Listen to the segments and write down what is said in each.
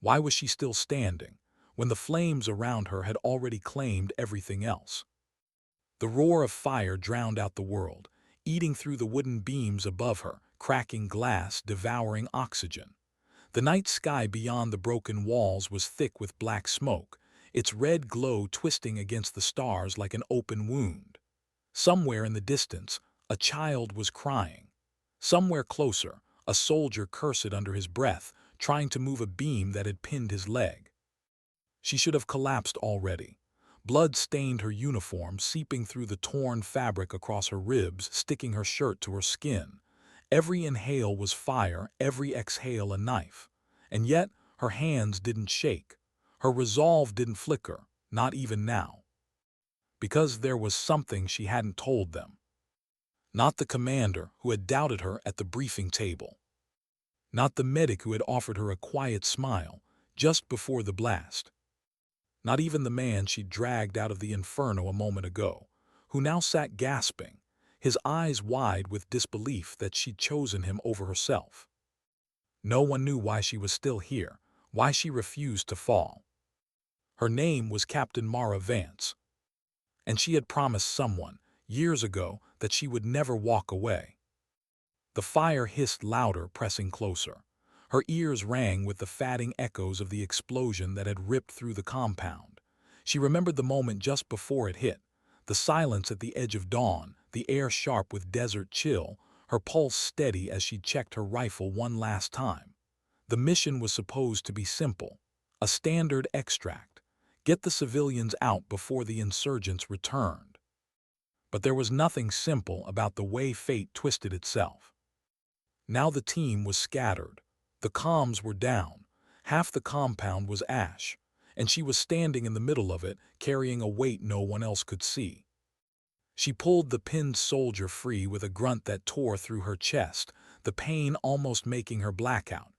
Why was she still standing, when the flames around her had already claimed everything else? The roar of fire drowned out the world, eating through the wooden beams above her, cracking glass, devouring oxygen. The night sky beyond the broken walls was thick with black smoke, its red glow twisting against the stars like an open wound. Somewhere in the distance, a child was crying. Somewhere closer, a soldier cursed under his breath, trying to move a beam that had pinned his leg. She should have collapsed already. Blood stained her uniform, seeping through the torn fabric across her ribs, sticking her shirt to her skin. Every inhale was fire, every exhale a knife. And yet, her hands didn't shake. Her resolve didn't flicker, not even now. Because there was something she hadn't told them. Not the commander who had doubted her at the briefing table. Not the medic who had offered her a quiet smile just before the blast. Not even the man she dragged out of the inferno a moment ago, who now sat gasping, his eyes wide with disbelief that she'd chosen him over herself. No one knew why she was still here, why she refused to fall. Her name was Captain Mara Vance, and she had promised someone, years ago, that she would never walk away. The fire hissed louder, pressing closer. Her ears rang with the fatting echoes of the explosion that had ripped through the compound. She remembered the moment just before it hit, the silence at the edge of dawn, the air sharp with desert chill, her pulse steady as she checked her rifle one last time. The mission was supposed to be simple, a standard extract. Get the civilians out before the insurgents returned. But there was nothing simple about the way fate twisted itself. Now the team was scattered. The comms were down. Half the compound was ash, and she was standing in the middle of it, carrying a weight no one else could see. She pulled the pinned soldier free with a grunt that tore through her chest, the pain almost making her black out.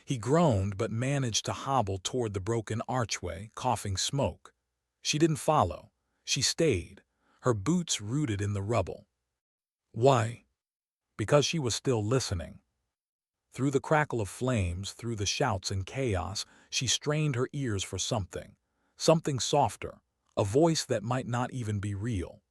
He groaned but managed to hobble toward the broken archway, coughing smoke. She didn't follow. She stayed, her boots rooted in the rubble. Why? Because she was still listening. Through the crackle of flames, through the shouts and chaos, she strained her ears for something. Something softer, a voice that might not even be real.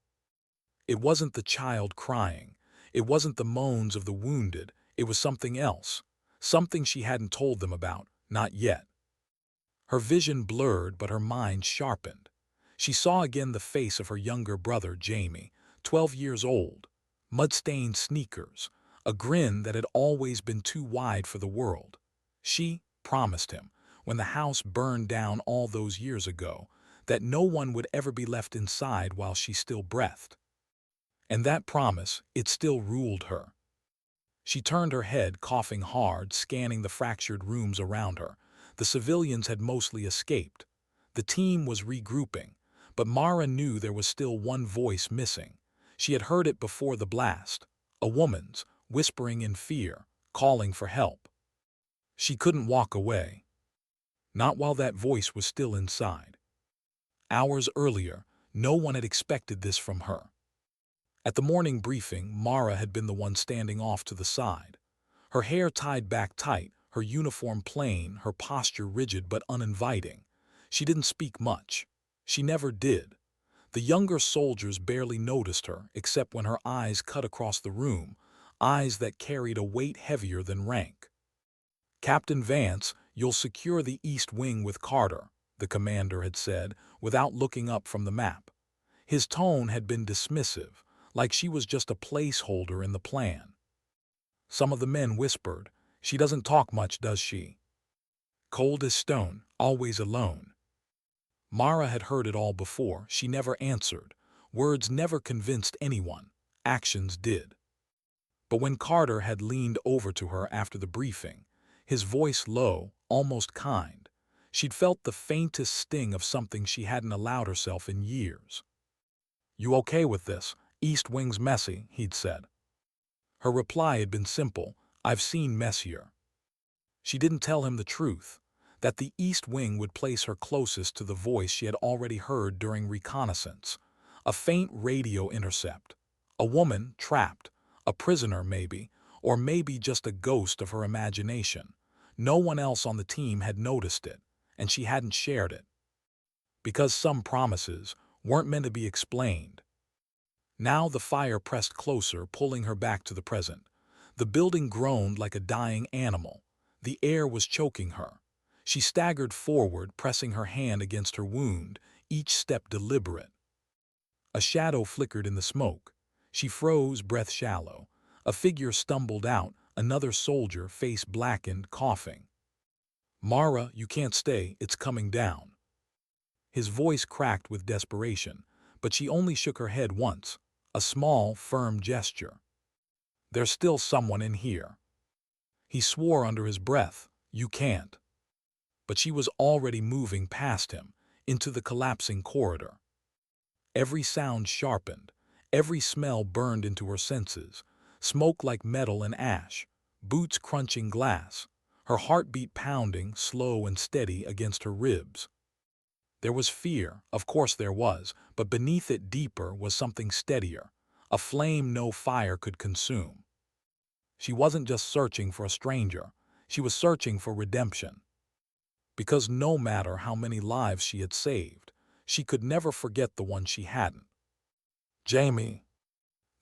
It wasn't the child crying. It wasn't the moans of the wounded. It was something else. Something she hadn't told them about, not yet. Her vision blurred, but her mind sharpened. She saw again the face of her younger brother, Jamie, 12 years old, mud-stained sneakers, a grin that had always been too wide for the world. She promised him, when the house burned down all those years ago, that no one would ever be left inside while she still breathed. And that promise, it still ruled her. She turned her head, coughing hard, scanning the fractured rooms around her. The civilians had mostly escaped. The team was regrouping, but Mara knew there was still one voice missing. She had heard it before the blast, a woman's, whispering in fear, calling for help. She couldn't walk away. Not while that voice was still inside. Hours earlier, no one had expected this from her. At the morning briefing, Mara had been the one standing off to the side. Her hair tied back tight, her uniform plain, her posture rigid but uninviting. She didn't speak much. She never did. The younger soldiers barely noticed her, except when her eyes cut across the room, eyes that carried a weight heavier than rank. "Captain Vance, you'll secure the East Wing with Carter," the commander had said, without looking up from the map. His tone had been dismissive, like she was just a placeholder in the plan. Some of the men whispered, "She doesn't talk much, does she? Cold as stone, always alone." Mara had heard it all before. She never answered. Words never convinced anyone. Actions did. But when Carter had leaned over to her after the briefing, his voice low, almost kind, she'd felt the faintest sting of something she hadn't allowed herself in years. "You okay with this? East Wing's messy," he'd said. Her reply had been simple, "I've seen messier." She didn't tell him the truth, that the East Wing would place her closest to the voice she had already heard during reconnaissance, a faint radio intercept, a woman trapped, a prisoner maybe, or maybe just a ghost of her imagination. No one else on the team had noticed it, and she hadn't shared it. Because some promises weren't meant to be explained. Now the fire pressed closer, pulling her back to the present. The building groaned like a dying animal. The air was choking her. She staggered forward, pressing her hand against her wound, each step deliberate. A shadow flickered in the smoke. She froze, breath shallow. A figure stumbled out, another soldier, face blackened, coughing. "Mara, you can't stay, it's coming down." His voice cracked with desperation, but she only shook her head once, a small, firm gesture. "There's still someone in here." He swore under his breath, "You can't." But she was already moving past him, into the collapsing corridor. Every sound sharpened, every smell burned into her senses, smoke like metal and ash, boots crunching glass, her heartbeat pounding, slow and steady against her ribs. There was fear, of course there was, but beneath it deeper was something steadier, a flame no fire could consume. She wasn't just searching for a stranger, she was searching for redemption. Because no matter how many lives she had saved, she could never forget the one she hadn't. Jamie.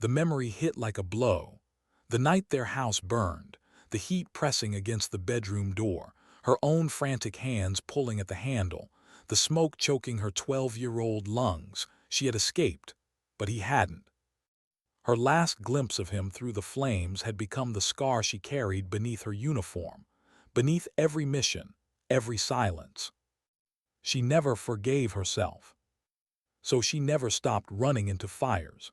The memory hit like a blow. The night their house burned, the heat pressing against the bedroom door, her own frantic hands pulling at the handle, the smoke choking her 12-year-old lungs. She had escaped, but he hadn't. Her last glimpse of him through the flames had become the scar she carried beneath her uniform, beneath every mission, every silence. She never forgave herself. So she never stopped running into fires.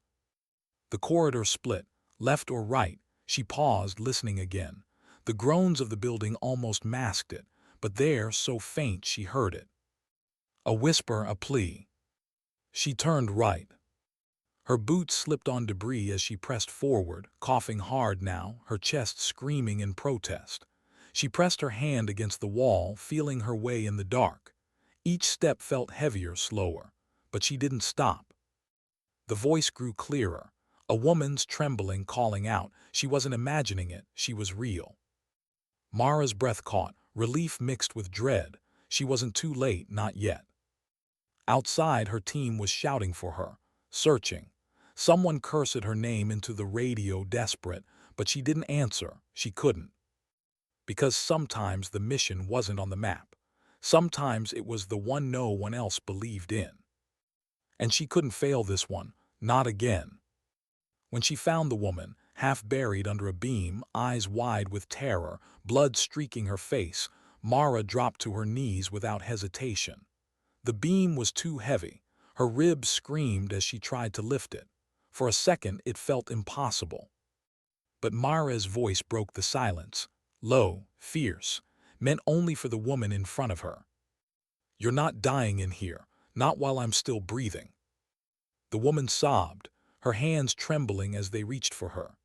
The corridor split, left or right. She paused, listening again. The groans of the building almost masked it, but there, so faint, she heard it. A whisper, a plea. She turned right. Her boots slipped on debris as she pressed forward, coughing hard now, her chest screaming in protest. She pressed her hand against the wall, feeling her way in the dark. Each step felt heavier, slower, but she didn't stop. The voice grew clearer, a woman's trembling, calling out. She wasn't imagining it, she was real. Mara's breath caught, relief mixed with dread. She wasn't too late, not yet. Outside, her team was shouting for her, searching. Someone cursed her name into the radio, desperate, but she didn't answer, she couldn't. Because sometimes the mission wasn't on the map. Sometimes it was the one no one else believed in. And she couldn't fail this one, not again. When she found the woman, half buried under a beam, eyes wide with terror, blood streaking her face, Mara dropped to her knees without hesitation. The beam was too heavy. Her ribs screamed as she tried to lift it. For a second, it felt impossible. But Mara's voice broke the silence, low, fierce, meant only for the woman in front of her. "You're not dying in here, not while I'm still breathing." The woman sobbed, her hands trembling as they reached for her.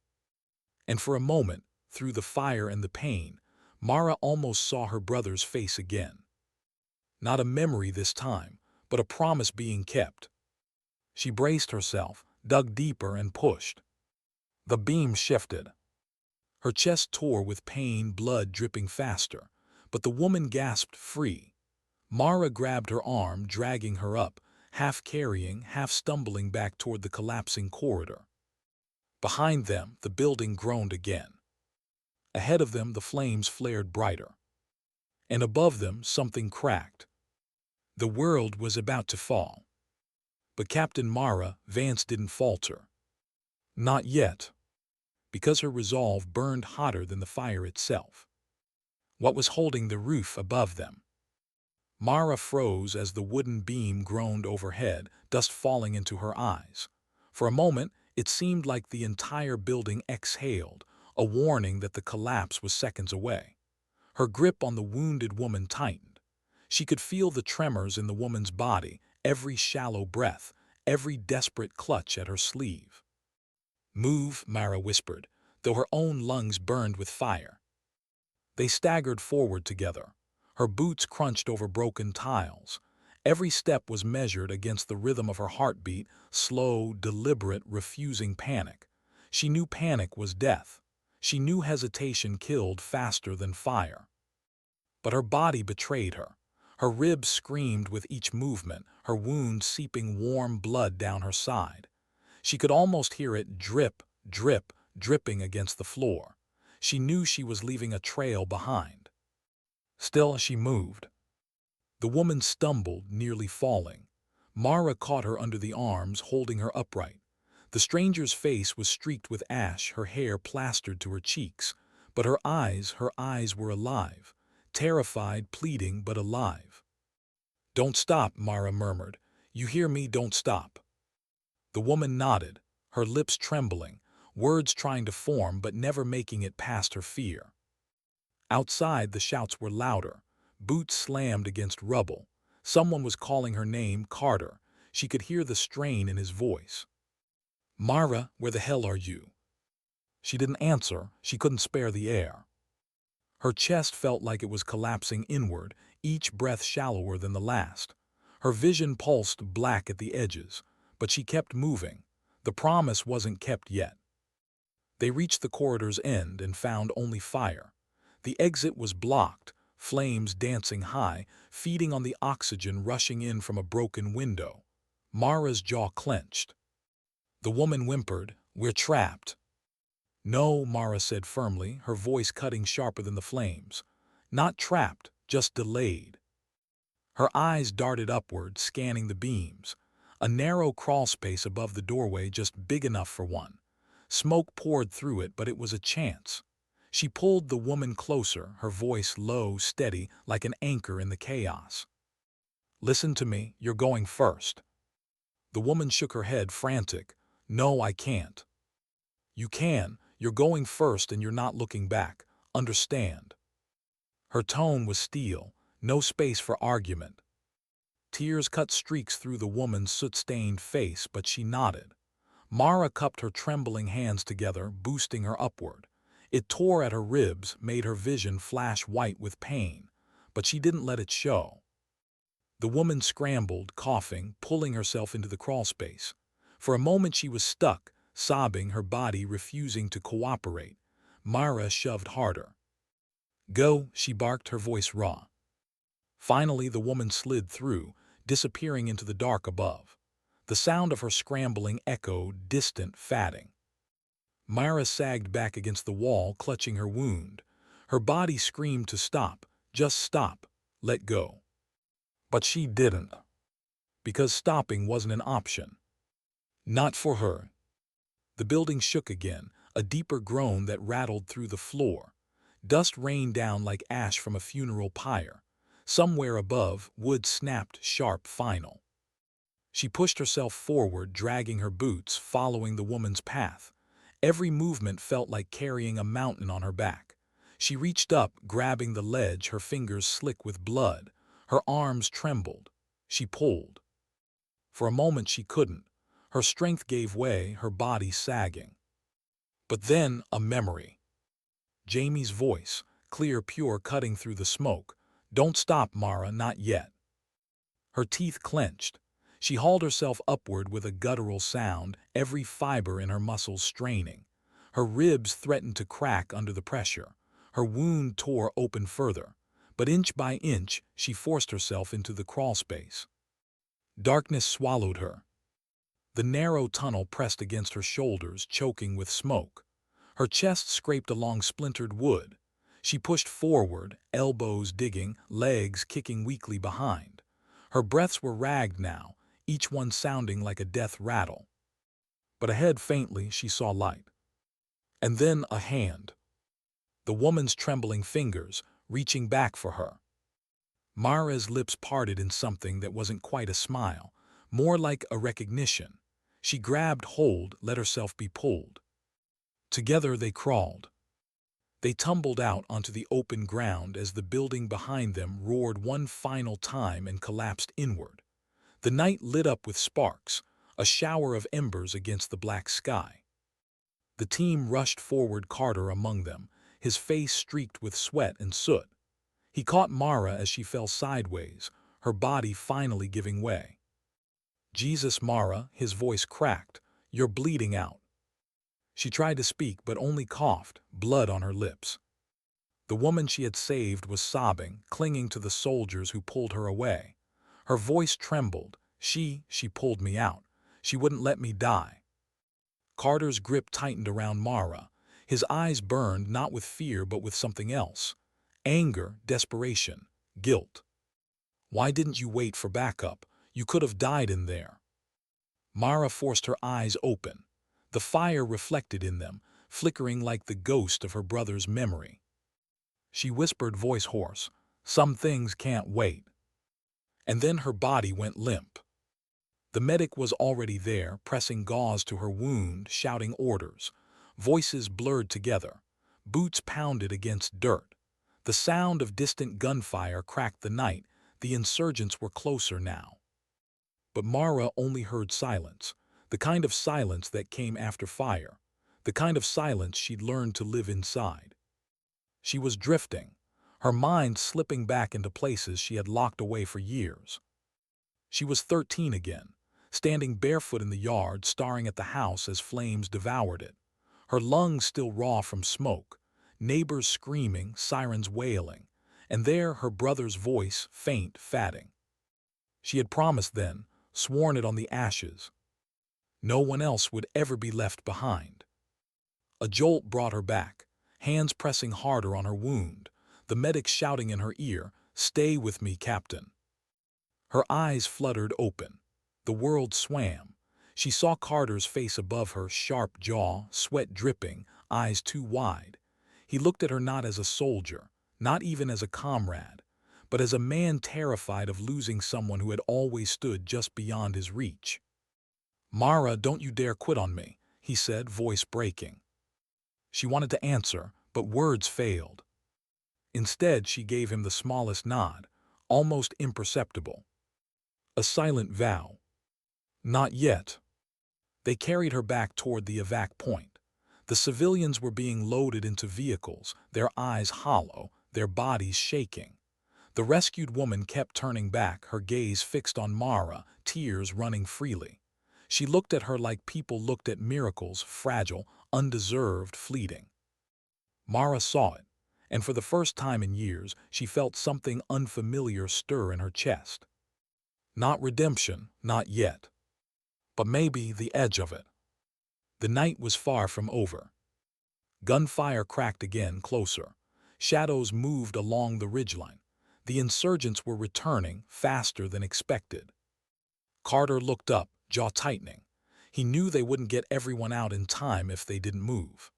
And for a moment, through the fire and the pain, Mara almost saw her brother's face again. Not a memory this time, but a promise being kept. She braced herself, dug deeper and pushed. The beam shifted. Her chest tore with pain, blood dripping faster, but the woman gasped free. Mara grabbed her arm, dragging her up, half carrying, half stumbling back toward the collapsing corridor. Behind them, the building groaned again. Ahead of them, the flames flared brighter. And above them, something cracked. The world was about to fall. But Captain Mara Vance didn't falter. Not yet. Because her resolve burned hotter than the fire itself. What was holding the roof above them? Mara froze as the wooden beam groaned overhead, dust falling into her eyes. For a moment, it seemed like the entire building exhaled, a warning that the collapse was seconds away. Her grip on the wounded woman tightened. She could feel the tremors in the woman's body, every shallow breath, every desperate clutch at her sleeve. "Move," Mara whispered, though her own lungs burned with fire. They staggered forward together. Her boots crunched over broken tiles. Every step was measured against the rhythm of her heartbeat, slow, deliberate, refusing panic. She knew panic was death. She knew hesitation killed faster than fire. but her body betrayed her. Her ribs screamed with each movement, her wound seeping warm blood down her side. She could almost hear it drip, drip, dripping against the floor. She knew she was leaving a trail behind. Still, she moved. The woman stumbled, nearly falling. Mara caught her under the arms, holding her upright. The stranger's face was streaked with ash, her hair plastered to her cheeks. But her eyes were alive. Terrified, pleading, but alive. "Don't stop," Mara murmured. "You hear me, don't stop." The woman nodded, her lips trembling, words trying to form but never making it past her fear. Outside, the shouts were louder. Boots slammed against rubble. Someone was calling her name, Carter. She could hear the strain in his voice. "Mara, where the hell are you?" She didn't answer. She couldn't spare the air. Her chest felt like it was collapsing inward, each breath shallower than the last. Her vision pulsed black at the edges, but she kept moving. The promise wasn't kept yet. They reached the corridor's end and found only fire. The exit was blocked, flames dancing high, feeding on the oxygen rushing in from a broken window. Mara's jaw clenched. The woman whimpered, "We're trapped." "No," Mara said firmly, her voice cutting sharper than the flames. "Not trapped, just delayed." Her eyes darted upward, scanning the beams. A narrow crawl space above the doorway, just big enough for one. Smoke poured through it, but it was a chance. She pulled the woman closer, her voice low, steady, like an anchor in the chaos. "Listen to me, you're going first." The woman shook her head, frantic. "No, I can't." "You can. You're going first and you're not looking back. Understand?" Her tone was steel, no space for argument. Tears cut streaks through the woman's soot-stained face, but she nodded. Mara cupped her trembling hands together, boosting her upward. It tore at her ribs, made her vision flash white with pain, but she didn't let it show. The woman scrambled, coughing, pulling herself into the crawlspace. For a moment she was stuck, sobbing, her body refusing to cooperate. Mara shoved harder. "Go," she barked, her voice raw. Finally, the woman slid through, disappearing into the dark above. The sound of her scrambling echoed, distant, fatting. Mara sagged back against the wall, clutching her wound. Her body screamed to stop, just stop, let go. But she didn't, because stopping wasn't an option. Not for her. The building shook again, a deeper groan that rattled through the floor. Dust rained down like ash from a funeral pyre. Somewhere above, wood snapped sharp, final. She pushed herself forward, dragging her boots, following the woman's path. Every movement felt like carrying a mountain on her back. She reached up, grabbing the ledge, her fingers slick with blood. Her arms trembled. She pulled. For a moment she couldn't. Her strength gave way, her body sagging. But then a memory. Jamie's voice, clear, pure, cutting through the smoke. "Don't stop, Mara, not yet." Her teeth clenched. She hauled herself upward with a guttural sound, every fiber in her muscles straining. Her ribs threatened to crack under the pressure. Her wound tore open further. But inch by inch, she forced herself into the crawlspace. Darkness swallowed her. The narrow tunnel pressed against her shoulders, choking with smoke. Her chest scraped along splintered wood. She pushed forward, elbows digging, legs kicking weakly behind. Her breaths were ragged now, each one sounding like a death rattle. But ahead, faintly, she saw light. And then a hand. The woman's trembling fingers, reaching back for her. Mara's lips parted in something that wasn't quite a smile, more like a recognition. She grabbed hold, let herself be pulled. Together they crawled. They tumbled out onto the open ground as the building behind them roared one final time and collapsed inward. The night lit up with sparks, a shower of embers against the black sky. The team rushed forward, Carter among them, his face streaked with sweat and soot. He caught Mara as she fell sideways, her body finally giving way. "Jesus, Mara," his voice cracked, "you're bleeding out." She tried to speak but only coughed, blood on her lips. The woman she had saved was sobbing, clinging to the soldiers who pulled her away. Her voice trembled. She pulled me out. She wouldn't let me die. Carter's grip tightened around Mara. His eyes burned not with fear but with something else. Anger, desperation, guilt. Why didn't you wait for backup? You could have died in there. Mara forced her eyes open. The fire reflected in them, flickering like the ghost of her brother's memory. She whispered, voice hoarse, "Some things can't wait." And then her body went limp. The medic was already there, pressing gauze to her wound, shouting orders. Voices blurred together. Boots pounded against dirt. The sound of distant gunfire cracked the night. The insurgents were closer now. But Mara only heard silence, the kind of silence that came after fire, the kind of silence she'd learned to live inside. She was drifting, her mind slipping back into places she had locked away for years. She was 13 again, standing barefoot in the yard, staring at the house as flames devoured it. Her lungs still raw from smoke, neighbors screaming, sirens wailing, and there her brother's voice, faint, fatting. She had promised then, sworn it on the ashes. No one else would ever be left behind. A jolt brought her back, hands pressing harder on her wound, the medic shouting in her ear, "Stay with me, Captain." Her eyes fluttered open. The world swam. She saw Carter's face above her, sharp jaw, sweat dripping, eyes too wide. He looked at her not as a soldier, not even as a comrade, but as a man terrified of losing someone who had always stood just beyond his reach. "Mara, don't you dare quit on me," he said, voice breaking. She wanted to answer, but words failed. Instead, she gave him the smallest nod, almost imperceptible. A silent vow. Not yet. They carried her back toward the evac point. The civilians were being loaded into vehicles, their eyes hollow, their bodies shaking. The rescued woman kept turning back, her gaze fixed on Mara, tears running freely. She looked at her like people looked at miracles, fragile, undeserved, fleeting. Mara saw it, and for the first time in years, she felt something unfamiliar stir in her chest. Not redemption, not yet. But maybe the edge of it. The night was far from over. Gunfire cracked again, closer. Shadows moved along the ridgeline. The insurgents were returning, faster than expected. Carter looked up, jaw tightening. He knew they wouldn't get everyone out in time if they didn't move.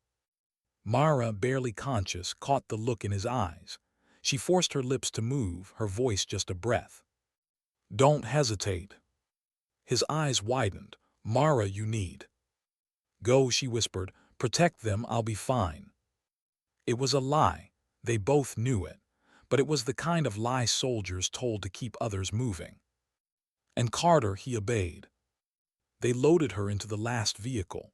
Mara, barely conscious, caught the look in his eyes. She forced her lips to move, her voice just a breath. "Don't hesitate." His eyes widened. "Mara, you need." "Go," she whispered. "Protect them, I'll be fine." It was a lie. They both knew it. But it was the kind of lie soldiers told to keep others moving. And Carter, he obeyed. They loaded her into the last vehicle.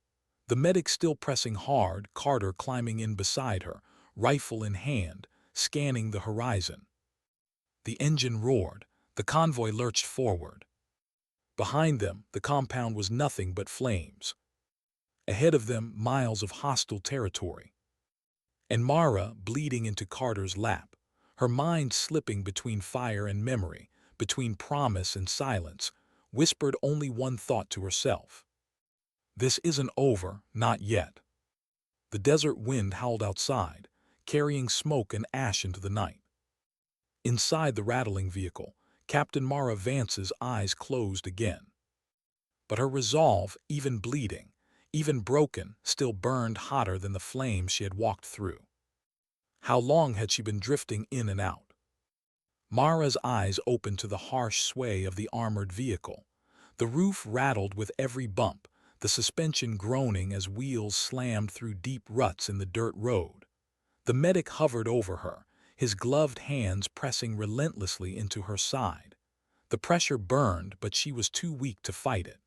The medic still pressing hard, Carter climbing in beside her, rifle in hand, scanning the horizon. The engine roared. The convoy lurched forward. Behind them, the compound was nothing but flames. Ahead of them, miles of hostile territory. And Mara, bleeding into Carter's lap, her mind slipping between fire and memory, between promise and silence, whispered only one thought to herself. This isn't over, not yet. The desert wind howled outside, carrying smoke and ash into the night. Inside the rattling vehicle, Captain Mara Vance's eyes closed again. But her resolve, even bleeding, even broken, still burned hotter than the flames she had walked through. How long had she been drifting in and out? Mara's eyes opened to the harsh sway of the armored vehicle. The roof rattled with every bump, the suspension groaning as wheels slammed through deep ruts in the dirt road. The medic hovered over her, his gloved hands pressing relentlessly into her side. The pressure burned, but she was too weak to fight it.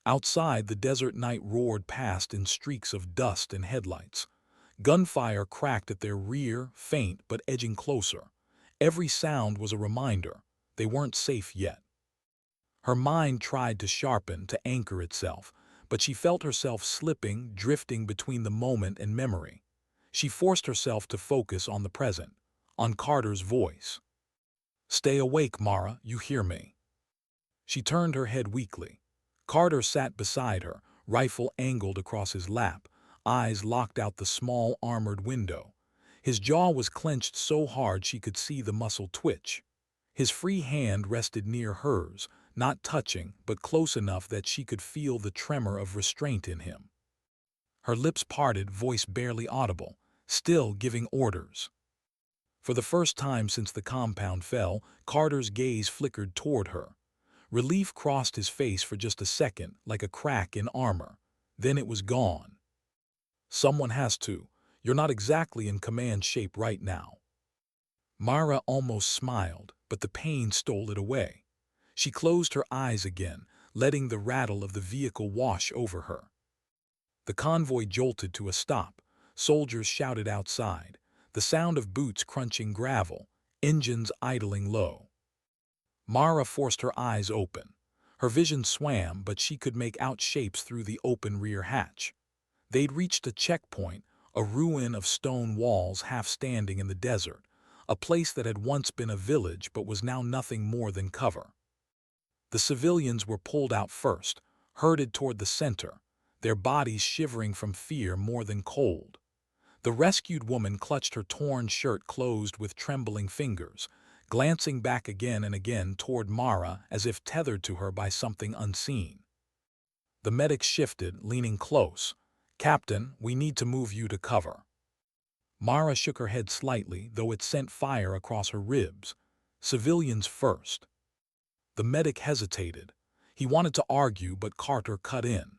Outside, the desert night roared past in streaks of dust and headlights. Gunfire cracked at their rear, faint but edging closer. Every sound was a reminder they weren't safe yet. Her mind tried to sharpen, to anchor itself, but she felt herself slipping, drifting between the moment and memory. She forced herself to focus on the present, on Carter's voice. "Stay awake, Mara, you hear me." She turned her head weakly. Carter sat beside her, rifle angled across his lap, eyes locked out the small armored window. His jaw was clenched so hard she could see the muscle twitch. His free hand rested near hers, not touching, but close enough that she could feel the tremor of restraint in him. Her lips parted, voice barely audible, still giving orders. For the first time since the compound fell, Carter's gaze flickered toward her. Relief crossed his face for just a second, like a crack in armor. Then it was gone. "Someone has to. You're not exactly in command shape right now." Mara almost smiled, but the pain stole it away. She closed her eyes again, letting the rattle of the vehicle wash over her. The convoy jolted to a stop. Soldiers shouted outside, the sound of boots crunching gravel, engines idling low. Mara forced her eyes open. Her vision swam, but she could make out shapes through the open rear hatch. They'd reached a checkpoint, a ruin of stone walls half standing in the desert, a place that had once been a village but was now nothing more than cover. The civilians were pulled out first, herded toward the center, their bodies shivering from fear more than cold. The rescued woman clutched her torn shirt closed with trembling fingers, glancing back again and again toward Mara as if tethered to her by something unseen. The medic shifted, leaning close. "Captain, we need to move you to cover." Mara shook her head slightly, though it sent fire across her ribs. "Civilians first." The medic hesitated. He wanted to argue, but Carter cut in.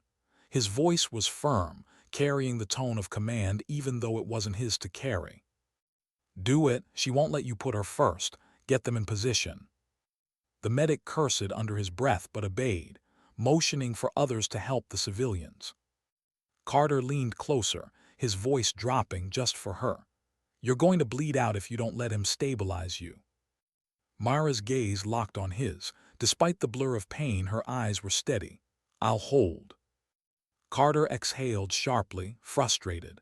His voice was firm, carrying the tone of command even though it wasn't his to carry. "Do it. She won't let you put her first. Get them in position." The medic cursed under his breath but obeyed, motioning for others to help the civilians. Carter leaned closer, his voice dropping just for her. "You're going to bleed out if you don't let him stabilize you." Mara's gaze locked on his. Despite the blur of pain, her eyes were steady. "I'll hold." Carter exhaled sharply, frustrated.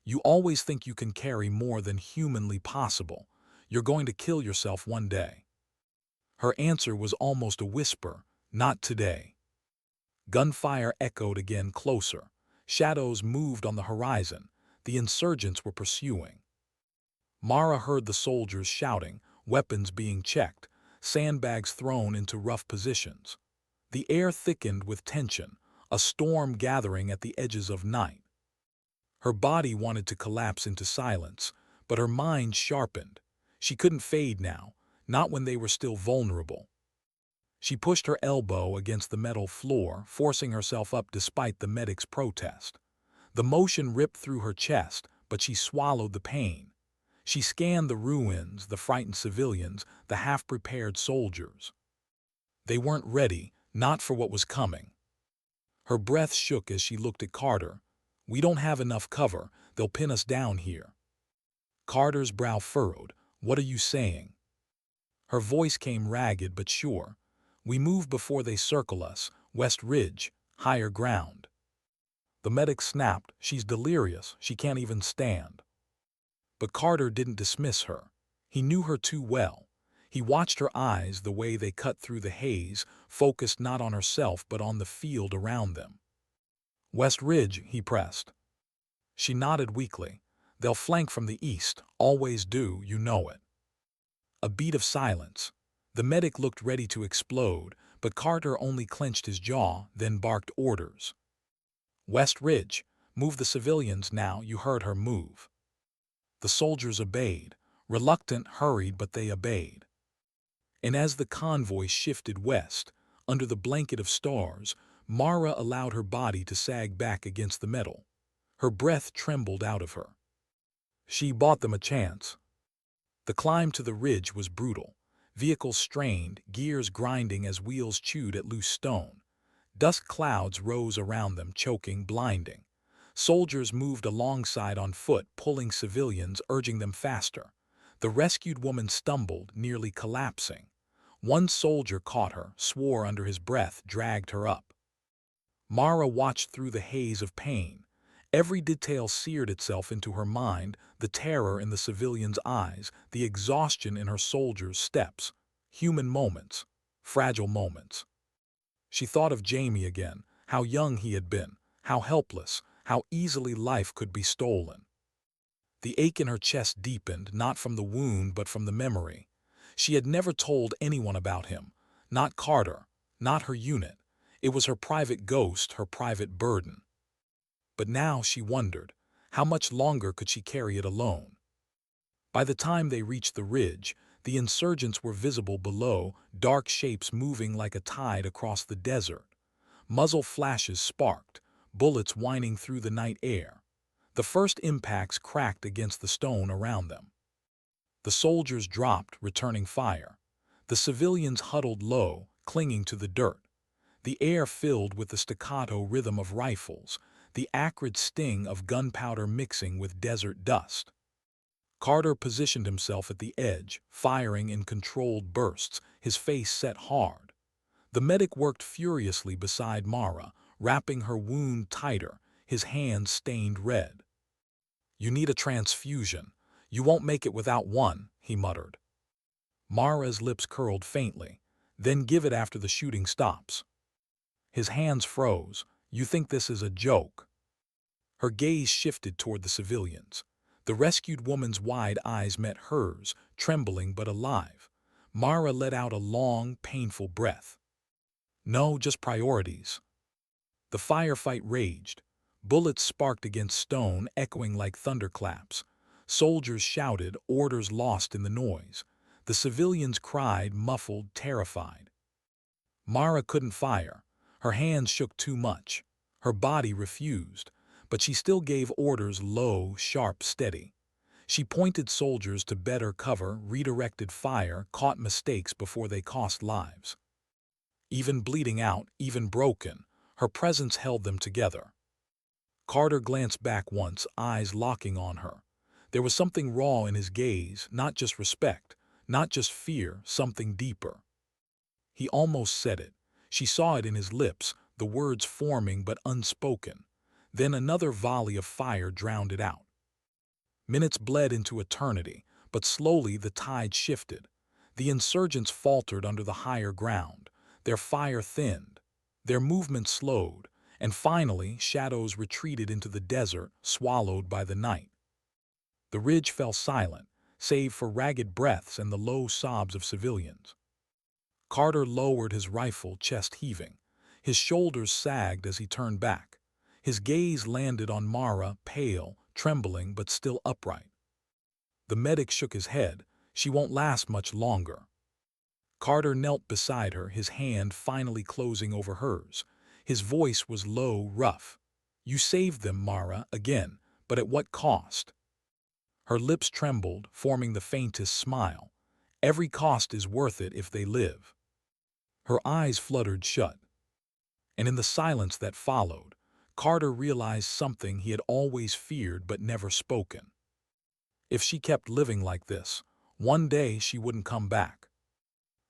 "You always think you can carry more than humanly possible. You're going to kill yourself one day." Her answer was almost a whisper, "Not today." Gunfire echoed again, closer. Shadows moved on the horizon. The insurgents were pursuing. Mara heard the soldiers shouting, weapons being checked, sandbags thrown into rough positions. The air thickened with tension, a storm gathering at the edges of night. Her body wanted to collapse into silence, but her mind sharpened. She couldn't fade now, not when they were still vulnerable. She pushed her elbow against the metal floor, forcing herself up despite the medic's protest. The motion ripped through her chest, but she swallowed the pain. She scanned the ruins, the frightened civilians, the half-prepared soldiers. They weren't ready, not for what was coming. Her breath shook as she looked at Carter. "We don't have enough cover. They'll pin us down here." Carter's brow furrowed. "What are you saying?" Her voice came ragged but sure. "We move before they circle us. West Ridge, higher ground." The medic snapped. "She's delirious. She can't even stand." But Carter didn't dismiss her. He knew her too well. He watched her eyes, the way they cut through the haze, focused not on herself but on the field around them. "West Ridge," he pressed. She nodded weakly. "They'll flank from the east. Always do, you know it." A beat of silence. The medic looked ready to explode, but Carter only clenched his jaw, then barked orders. "West Ridge, move the civilians now." You heard her move. The soldiers obeyed. Reluctant, hurried, but they obeyed. And as the convoy shifted west, under the blanket of stars, Mara allowed her body to sag back against the metal. Her breath trembled out of her. She bought them a chance. The climb to the ridge was brutal. Vehicles strained, gears grinding as wheels chewed at loose stone. Dust clouds rose around them, choking, blinding. Soldiers moved alongside on foot, pulling civilians, urging them faster. The rescued woman stumbled, nearly collapsing. One soldier caught her, swore under his breath, dragged her up. Mara watched through the haze of pain. Every detail seared itself into her mind, the terror in the civilian's eyes, the exhaustion in her soldiers' steps. Human moments. Fragile moments. She thought of Jamie again, how young he had been, how helpless, how easily life could be stolen. The ache in her chest deepened, not from the wound but from the memory. She had never told anyone about him, not Carter, not her unit. It was her private ghost, her private burden. But now she wondered, how much longer could she carry it alone? By the time they reached the ridge, the insurgents were visible below, dark shapes moving like a tide across the desert. Muzzle flashes sparked, bullets whining through the night air. The first impacts cracked against the stone around them. The soldiers dropped, returning fire. The civilians huddled low, clinging to the dirt. The air filled with the staccato rhythm of rifles, the acrid sting of gunpowder mixing with desert dust. Carter positioned himself at the edge, firing in controlled bursts, his face set hard. The medic worked furiously beside Mara, wrapping her wound tighter, his hands stained red. "You need a transfusion. You won't make it without one," he muttered. Mara's lips curled faintly. "Then give it after the shooting stops." His hands froze. "You think this is a joke?" Her gaze shifted toward the civilians. The rescued woman's wide eyes met hers, trembling but alive. Mara let out a long, painful breath. "No, just priorities." The firefight raged. Bullets sparked against stone, echoing like thunderclaps. Soldiers shouted, orders lost in the noise. The civilians cried, muffled, terrified. Mara couldn't fire. Her hands shook too much. Her body refused, but she still gave orders low, sharp, steady. She pointed soldiers to better cover, redirected fire, caught mistakes before they cost lives. Even bleeding out, even broken, her presence held them together. Carter glanced back once, eyes locking on her. There was something raw in his gaze, not just respect, not just fear, something deeper. He almost said it. She saw it in his lips, the words forming but unspoken. Then another volley of fire drowned it out. Minutes bled into eternity, but slowly the tide shifted. The insurgents faltered under the higher ground. Their fire thinned. Their movement slowed, and finally shadows retreated into the desert, swallowed by the night. The ridge fell silent, save for ragged breaths and the low sobs of civilians. Carter lowered his rifle, chest heaving. His shoulders sagged as he turned back. His gaze landed on Mara, pale, trembling but still upright. The medic shook his head. "She won't last much longer." Carter knelt beside her, his hand finally closing over hers. His voice was low, rough. "You saved them, Mara, again, but at what cost?" Her lips trembled, forming the faintest smile. "Every cost is worth it if they live." Her eyes fluttered shut. And in the silence that followed, Carter realized something he had always feared but never spoken. If she kept living like this, one day she wouldn't come back.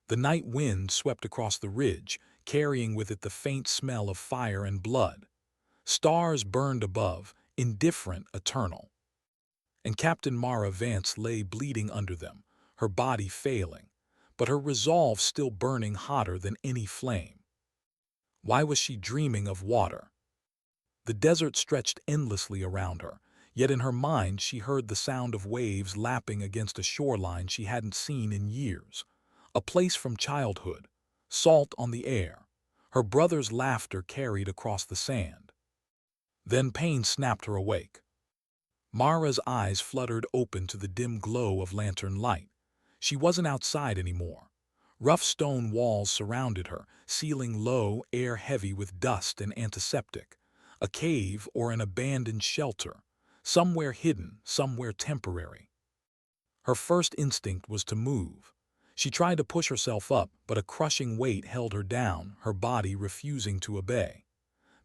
The night wind swept across the ridge, carrying with it the faint smell of fire and blood. Stars burned above, indifferent, eternal. And Captain Mara Vance lay bleeding under them, her body failing, but her resolve still burning hotter than any flame. Why was she dreaming of water? The desert stretched endlessly around her, yet in her mind she heard the sound of waves lapping against a shoreline she hadn't seen in years. A place from childhood, salt on the air. Her brother's laughter carried across the sand. Then pain snapped her awake. Mara's eyes fluttered open to the dim glow of lantern light. She wasn't outside anymore. Rough stone walls surrounded her, ceiling low, air heavy with dust and antiseptic. A cave or an abandoned shelter, somewhere hidden, somewhere temporary. Her first instinct was to move. She tried to push herself up, but a crushing weight held her down, her body refusing to obey.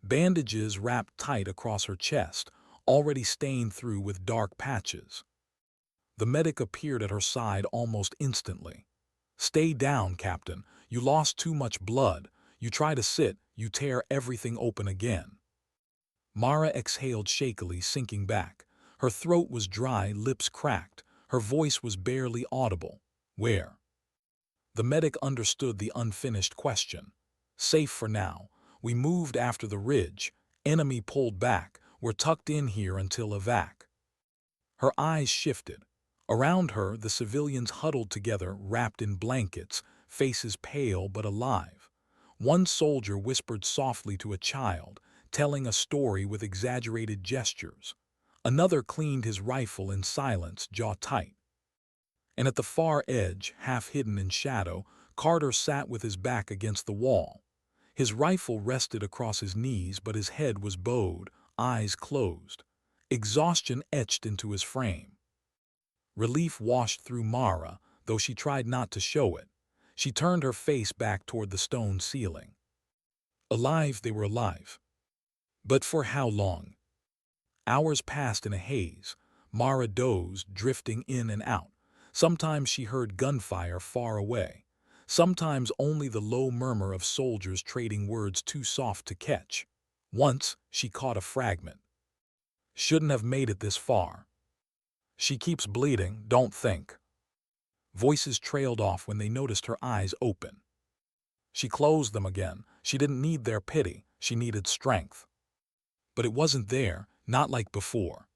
Bandages wrapped tight across her chest, already stained through with dark patches. The medic appeared at her side almost instantly. "Stay down, Captain. You lost too much blood. You try to sit, you tear everything open again." Mara exhaled shakily, sinking back. Her throat was dry, lips cracked. Her voice was barely audible. Where? The medic understood the unfinished question. Safe for now. We moved after the ridge. Enemy pulled back. We're tucked in here until evac. Her eyes shifted. Around her, the civilians huddled together, wrapped in blankets, faces pale but alive. One soldier whispered softly to a child, telling a story with exaggerated gestures. Another cleaned his rifle in silence, jaw tight. And at the far edge, half hidden in shadow, Carter sat with his back against the wall. His rifle rested across his knees, but his head was bowed, eyes closed. Exhaustion etched into his frame. Relief washed through Mara, though she tried not to show it. She turned her face back toward the stone ceiling. Alive, they were alive. But for how long? Hours passed in a haze. Mara dozed, drifting in and out. Sometimes she heard gunfire far away. Sometimes only the low murmur of soldiers trading words too soft to catch. Once, she caught a fragment. Shouldn't have made it this far. She keeps bleeding, don't think. Voices trailed off when they noticed her eyes open. She closed them again. She didn't need their pity. She needed strength. But it wasn't there, not like before.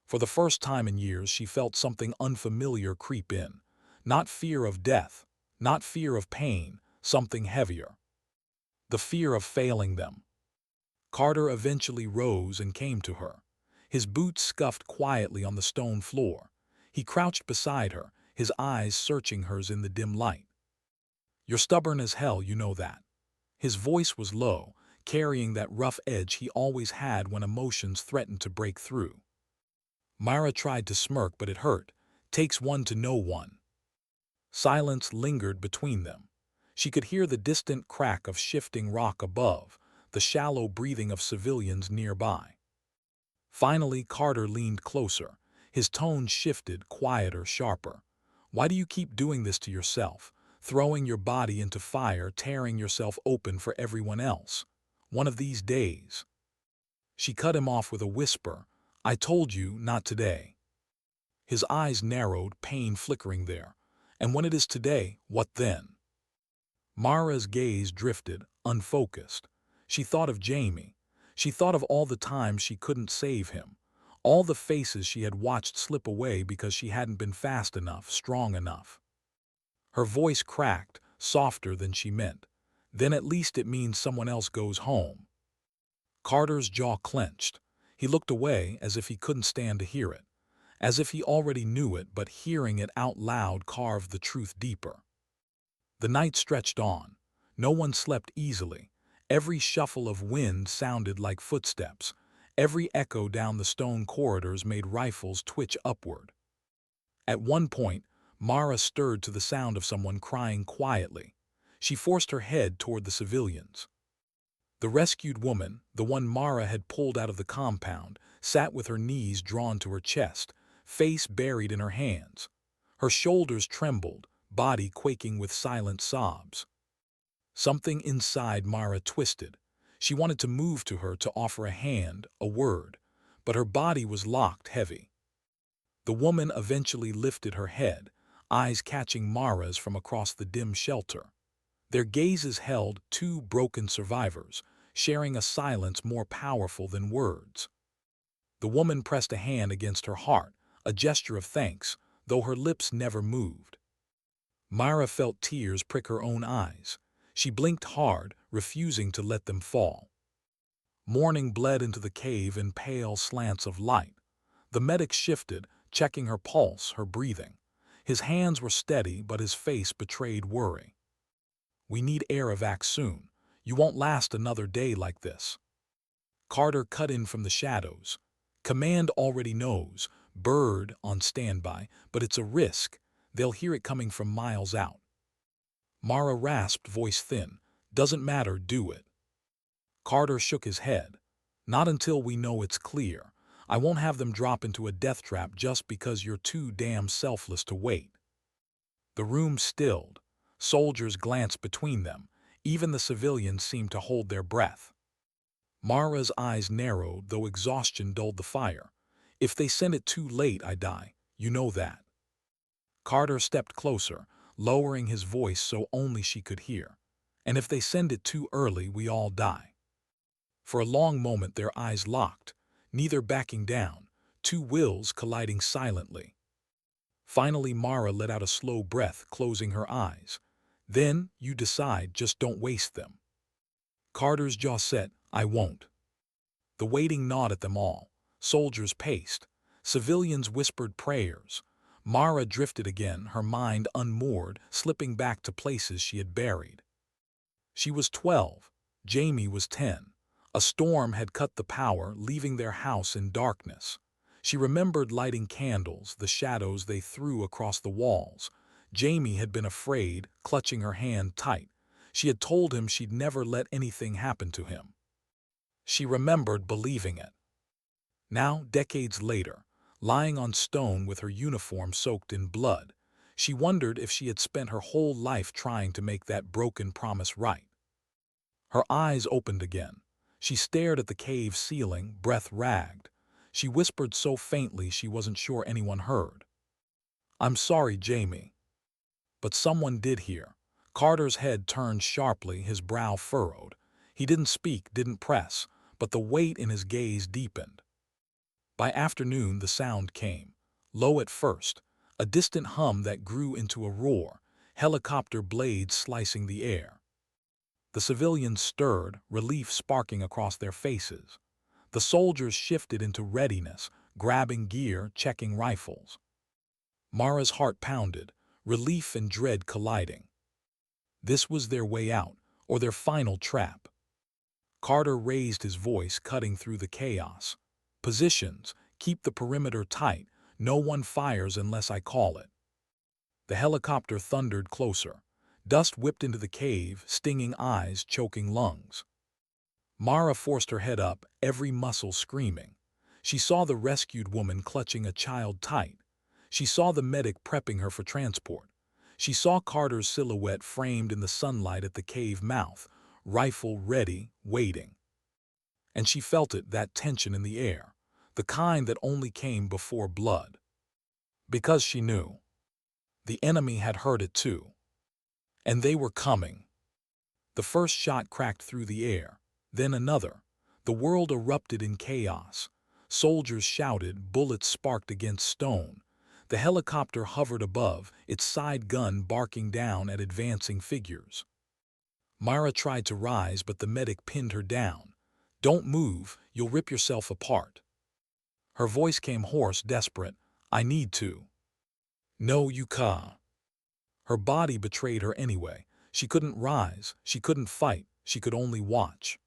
For the first time in years, she felt something unfamiliar creep in. Not fear of death, not fear of pain, something heavier. The fear of failing them. Carter eventually rose and came to her. His boots scuffed quietly on the stone floor. He crouched beside her, his eyes searching hers in the dim light. You're stubborn as hell, you know that. His voice was low, carrying that rough edge he always had when emotions threatened to break through. Mara tried to smirk, but it hurt. Takes one to know one. Silence lingered between them. She could hear the distant crack of shifting rock above, the shallow breathing of civilians nearby. Finally, Carter leaned closer. His tone shifted, quieter, sharper. Why do you keep doing this to yourself? Throwing your body into fire, tearing yourself open for everyone else. One of these days. She cut him off with a whisper. I told you, not today. His eyes narrowed, pain flickering there. And when it is today, what then? Mara's gaze drifted, unfocused. She thought of Jamie. She thought of all the times she couldn't save him. All the faces she had watched slip away because she hadn't been fast enough, strong enough. Her voice cracked, softer than she meant. Then at least it means someone else goes home. Carter's jaw clenched. He looked away as if he couldn't stand to hear it. As if he already knew it, but hearing it out loud carved the truth deeper. The night stretched on. No one slept easily. Every shuffle of wind sounded like footsteps. Every echo down the stone corridors made rifles twitch upward. At one point, Mara stirred to the sound of someone crying quietly. She forced her head toward the civilians. The rescued woman, the one Mara had pulled out of the compound, sat with her knees drawn to her chest, face buried in her hands. Her shoulders trembled, body quaking with silent sobs. Something inside Mara twisted. She wanted to move to her to offer a hand, a word, but her body was locked heavy. The woman eventually lifted her head, eyes catching Mara's from across the dim shelter. Their gazes held two broken survivors, sharing a silence more powerful than words. The woman pressed a hand against her heart, a gesture of thanks, though her lips never moved. Mara felt tears prick her own eyes. She blinked hard, refusing to let them fall. Morning bled into the cave in pale slants of light. The medic shifted, checking her pulse, her breathing. His hands were steady, but his face betrayed worry. We need air evac soon. You won't last another day like this. Carter cut in from the shadows. Command already knows. Bird on standby, but it's a risk. They'll hear it coming from miles out. Mara rasped, voice thin. Doesn't matter, do it. Carter shook his head. Not until we know it's clear. I won't have them drop into a death trap just because you're too damn selfless to wait. The room stilled. Soldiers glanced between them. Even the civilians seemed to hold their breath. Mara's eyes narrowed, though exhaustion dulled the fire. If they send it too late, I die. You know that. Carter stepped closer, lowering his voice so only she could hear. And if they send it too early, we all die. For a long moment their eyes locked, neither backing down, two wills colliding silently. Finally Mara let out a slow breath, closing her eyes. Then, you decide, just don't waste them. Carter's jaw set. I won't. The waiting gnawed at them all. Soldiers paced. Civilians whispered prayers. Mara drifted again, her mind unmoored, slipping back to places she had buried. She was 12. Jamie was 10. A storm had cut the power, leaving their house in darkness. She remembered lighting candles, the shadows they threw across the walls. Jamie had been afraid, clutching her hand tight. She had told him she'd never let anything happen to him. She remembered believing it. Now, decades later, lying on stone with her uniform soaked in blood, she wondered if she had spent her whole life trying to make that broken promise right. Her eyes opened again. She stared at the cave ceiling, breath ragged. She whispered so faintly she wasn't sure anyone heard. I'm sorry, Jamie. But someone did hear. Carter's head turned sharply, his brow furrowed. He didn't speak, didn't press, but the weight in his gaze deepened. By afternoon the sound came, low at first, a distant hum that grew into a roar, helicopter blades slicing the air. The civilians stirred, relief sparking across their faces. The soldiers shifted into readiness, grabbing gear, checking rifles. Mara's heart pounded, relief and dread colliding. This was their way out, or their final trap. Carter raised his voice, cutting through the chaos. Positions, keep the perimeter tight, no one fires unless I call it. The helicopter thundered closer. Dust whipped into the cave, stinging eyes, choking lungs. Mara forced her head up, every muscle screaming. She saw the rescued woman clutching a child tight. She saw the medic prepping her for transport. She saw Carter's silhouette framed in the sunlight at the cave mouth, rifle ready, waiting. And she felt it, that tension in the air, the kind that only came before blood. Because she knew. The enemy had heard it too. And they were coming. The first shot cracked through the air, then another. The world erupted in chaos. Soldiers shouted, bullets sparked against stone. The helicopter hovered above, its side gun barking down at advancing figures. Mara tried to rise, but the medic pinned her down. Don't move, you'll rip yourself apart. Her voice came hoarse, desperate. I need to. No, you can't. Her body betrayed her anyway. She couldn't rise, she couldn't fight, she could only watch.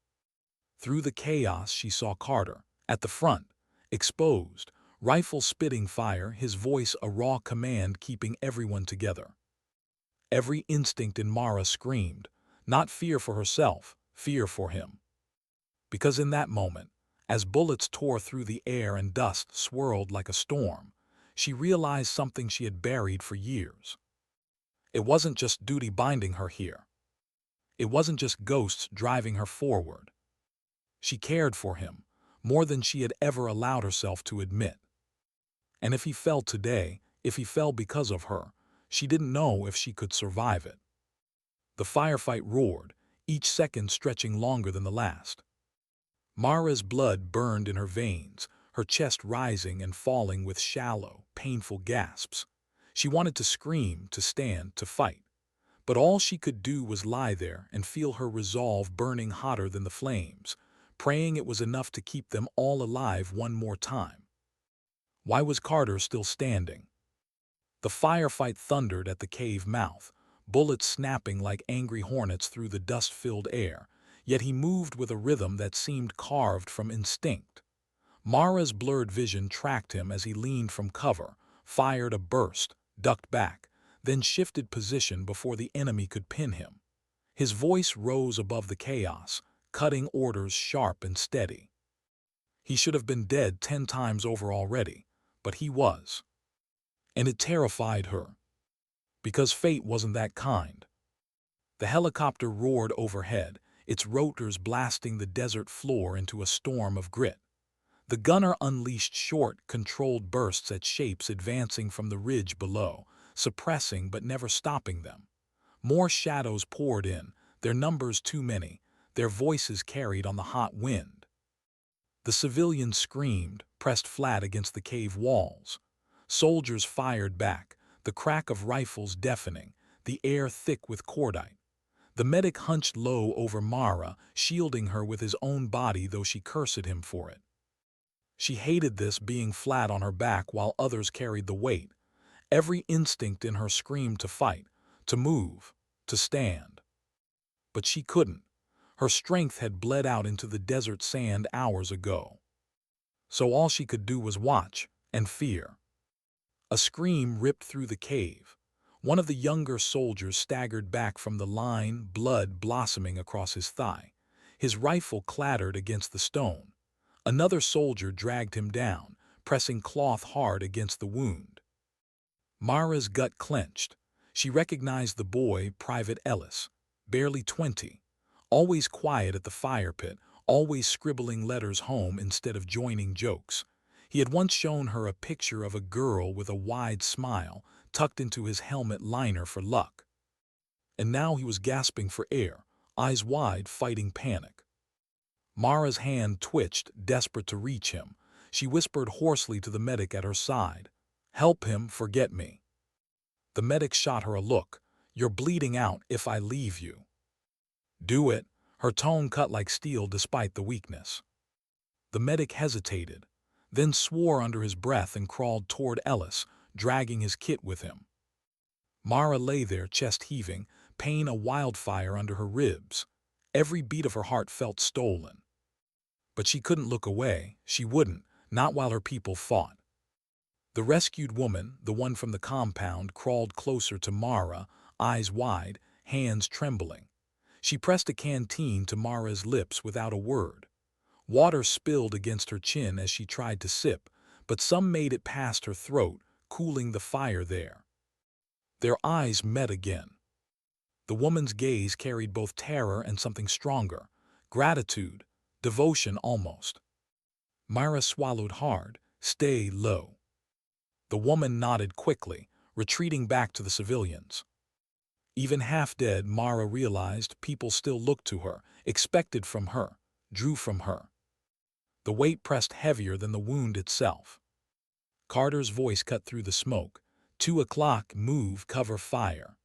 Through the chaos she saw Carter, at the front, exposed, rifle spitting fire, his voice a raw command keeping everyone together. Every instinct in Mara screamed, not fear for herself, fear for him. Because in that moment, as bullets tore through the air and dust swirled like a storm, she realized something she had buried for years. It wasn't just duty binding her here. It wasn't just ghosts driving her forward. She cared for him, more than she had ever allowed herself to admit. And if he fell today, if he fell because of her, she didn't know if she could survive it. The firefight roared, each second stretching longer than the last. Mara's blood burned in her veins, her chest rising and falling with shallow, painful gasps. She wanted to scream, to stand, to fight. But all she could do was lie there and feel her resolve burning hotter than the flames, praying it was enough to keep them all alive one more time. Why was Carter still standing? The firefight thundered at the cave mouth, bullets snapping like angry hornets through the dust-filled air, yet he moved with a rhythm that seemed carved from instinct. Mara's blurred vision tracked him as he leaned from cover, fired a burst, ducked back, then shifted position before the enemy could pin him. His voice rose above the chaos, cutting orders sharp and steady. He should have been dead 10 times over already, but he was. And it terrified her. Because fate wasn't that kind. The helicopter roared overhead, its rotors blasting the desert floor into a storm of grit. The gunner unleashed short, controlled bursts at shapes advancing from the ridge below, suppressing but never stopping them. More shadows poured in, their numbers too many, their voices carried on the hot wind. The civilians screamed, pressed flat against the cave walls. Soldiers fired back, the crack of rifles deafening, the air thick with cordite. The medic hunched low over Mara, shielding her with his own body, though she cursed him for it. She hated this, being flat on her back while others carried the weight. Every instinct in her screamed to fight, to move, to stand. But she couldn't. Her strength had bled out into the desert sand hours ago. So all she could do was watch and fear. A scream ripped through the cave. One of the younger soldiers staggered back from the line, blood blossoming across his thigh. His rifle clattered against the stone. Another soldier dragged him down, pressing cloth hard against the wound. Mara's gut clenched. She recognized the boy, Private Ellis, barely 20, always quiet at the fire pit, always scribbling letters home instead of joining jokes. He had once shown her a picture of a girl with a wide smile tucked into his helmet liner for luck. And now he was gasping for air, eyes wide, fighting panic. Mara's hand twitched, desperate to reach him. She whispered hoarsely to the medic at her side, "Help him, forget me." The medic shot her a look. "You're bleeding out if I leave you." "Do it." Her tone cut like steel despite the weakness. The medic hesitated, then swore under his breath and crawled toward Ellis, dragging his kit with him. Mara lay there, chest heaving, pain a wildfire under her ribs. Every beat of her heart felt stolen. But she couldn't look away. She wouldn't, not while her people fought. The rescued woman, the one from the compound, crawled closer to Mara, eyes wide, hands trembling. She pressed a canteen to Mara's lips without a word. Water spilled against her chin as she tried to sip, but some made it past her throat, cooling the fire there. Their eyes met again. The woman's gaze carried both terror and something stronger, gratitude, devotion almost. Mara swallowed hard. "Stay low." The woman nodded quickly, retreating back to the civilians. Even half dead, Mara realized people still looked to her, expected from her, drew from her. The weight pressed heavier than the wound itself. Carter's voice cut through the smoke. 2 o'clock, move, cover fire.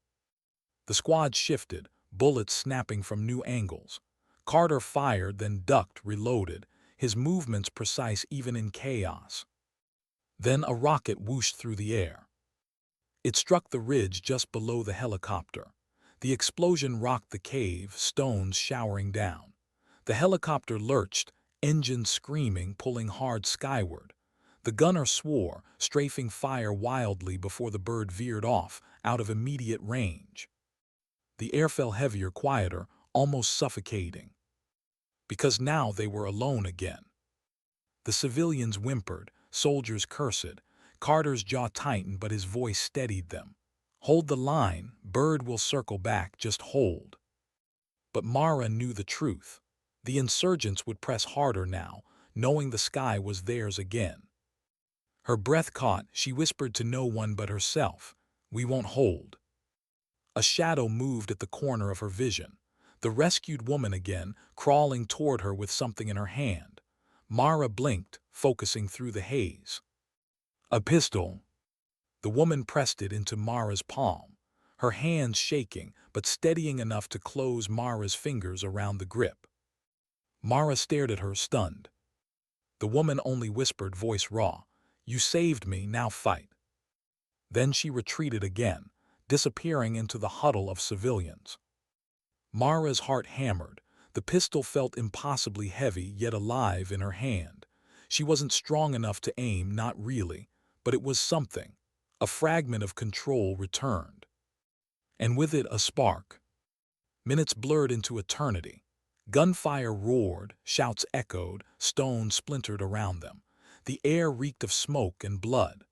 The squad shifted, bullets snapping from new angles. Carter fired, then ducked, reloaded, his movements precise even in chaos. Then a rocket whooshed through the air. It struck the ridge just below the helicopter. The explosion rocked the cave, stones showering down. The helicopter lurched, engines screaming, pulling hard skyward. The gunner swore, strafing fire wildly before the bird veered off, out of immediate range. The air fell heavier, quieter, almost suffocating. Because now they were alone again. The civilians whimpered, soldiers cursed. Carter's jaw tightened, but his voice steadied them. "Hold the line, bird will circle back, just hold." But Mara knew the truth. The insurgents would press harder now, knowing the sky was theirs again. Her breath caught, she whispered to no one but herself, "We won't hold." A shadow moved at the corner of her vision. The rescued woman again, crawling toward her with something in her hand. Mara blinked, focusing through the haze. "A pistol." The woman pressed it into Mara's palm, her hands shaking but steadying enough to close Mara's fingers around the grip. Mara stared at her, stunned. The woman only whispered, voice raw, "You saved me, now fight." Then she retreated again, disappearing into the huddle of civilians. Mara's heart hammered. The pistol felt impossibly heavy yet alive in her hand. She wasn't strong enough to aim, not really, but it was something. A fragment of control returned. And with it a spark. Minutes blurred into eternity. Gunfire roared, shouts echoed, stones splintered around them. The air reeked of smoke and blood.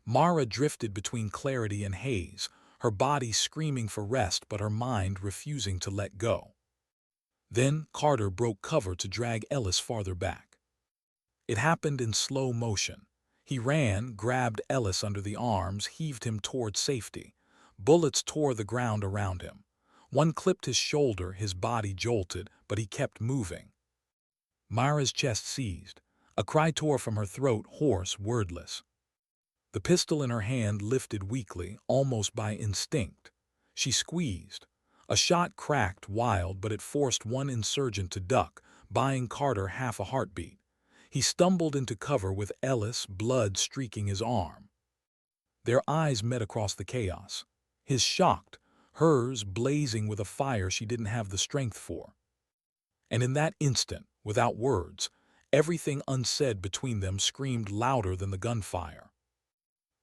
Mara drifted between clarity and haze, her body screaming for rest but her mind refusing to let go. Then Carter broke cover to drag Ellis farther back. It happened in slow motion. He ran, grabbed Ellis under the arms, heaved him toward safety. Bullets tore the ground around him. One clipped his shoulder, his body jolted, but he kept moving. Myra's chest seized. A cry tore from her throat, hoarse, wordless. The pistol in her hand lifted weakly, almost by instinct. She squeezed. A shot cracked, wild, but it forced one insurgent to duck, buying Carter half a heartbeat. He stumbled into cover with Ellis, blood streaking his arm. Their eyes met across the chaos. His shocked, hers blazing with a fire she didn't have the strength for. And in that instant, without words, everything unsaid between them screamed louder than the gunfire.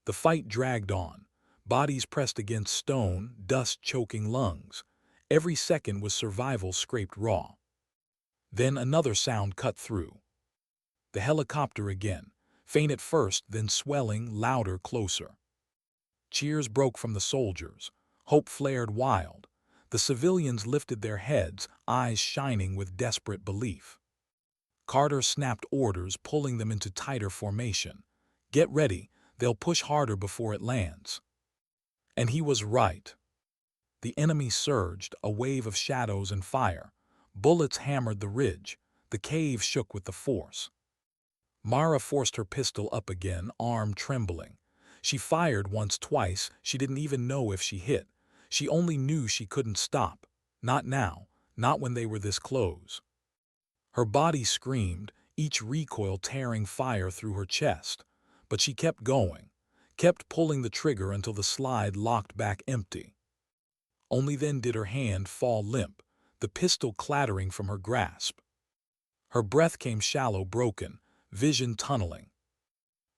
The fight dragged on. Bodies pressed against stone, dust choking lungs. Every second was survival scraped raw. Then another sound cut through. The helicopter again, faint at first, then swelling, louder, closer. Cheers broke from the soldiers. Hope flared wild. The civilians lifted their heads, eyes shining with desperate belief. Carter snapped orders, pulling them into tighter formation. Get ready, they'll push harder before it lands. And he was right. The enemy surged, a wave of shadows and fire. Bullets hammered the ridge. The cave shook with the force. Mara forced her pistol up again, arm trembling. She fired once, twice. She didn't even know if she hit. She only knew she couldn't stop. Not now, not when they were this close. Her body screamed, each recoil tearing fire through her chest. But she kept going, kept pulling the trigger until the slide locked back empty. Only then did her hand fall limp, the pistol clattering from her grasp. Her breath came shallow, broken, vision tunneling.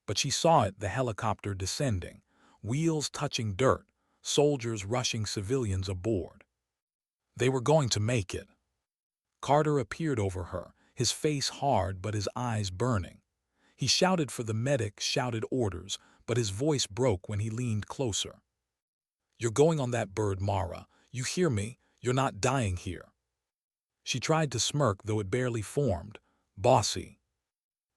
But she saw it, the helicopter descending, wheels touching dirt, soldiers rushing civilians aboard. They were going to make it. Carter appeared over her, his face hard but his eyes burning. He shouted for the medic, shouted orders, but his voice broke when he leaned closer. You're going on that bird, Mara. You hear me? You're not dying here. She tried to smirk, though it barely formed. Bossy.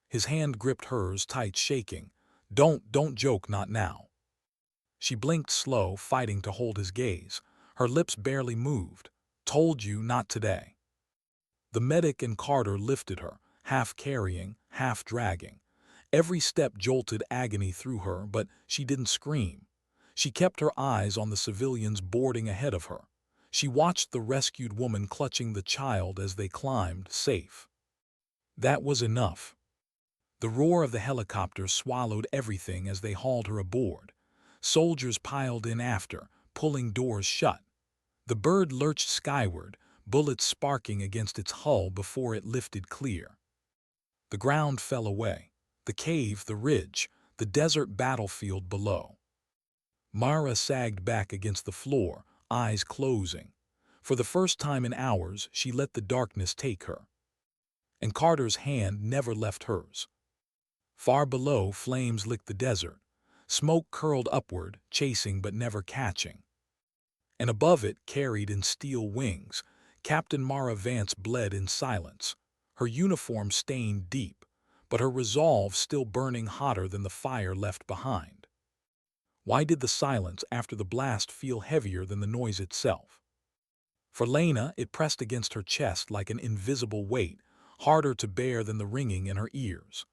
His hand gripped hers, tight, shaking. Don't joke, not now. She blinked slow, fighting to hold his gaze. Her lips barely moved. Told you, not today. The medic and Carter lifted her, half carrying, half dragging. Every step jolted agony through her, but she didn't scream. She kept her eyes on the civilians boarding ahead of her. She watched the rescued woman clutching the child as they climbed, safe. That was enough. The roar of the helicopter swallowed everything as they hauled her aboard. Soldiers piled in after, pulling doors shut. The bird lurched skyward, bullets sparking against its hull before it lifted clear. The ground fell away. The cave, the ridge, the desert battlefield below. Mara sagged back against the floor, eyes closing. For the first time in hours, she let the darkness take her. And Carter's hand never left hers. Far below, flames licked the desert. Smoke curled upward, chasing but never catching. And above it, carried in steel wings, Captain Mara Vance bled in silence, her uniform stained deep, but her resolve still burning hotter than the fire left behind. Why did the silence after the blast feel heavier than the noise itself? For Lena, it pressed against her chest like an invisible weight, harder to bear than the ringing in her ears.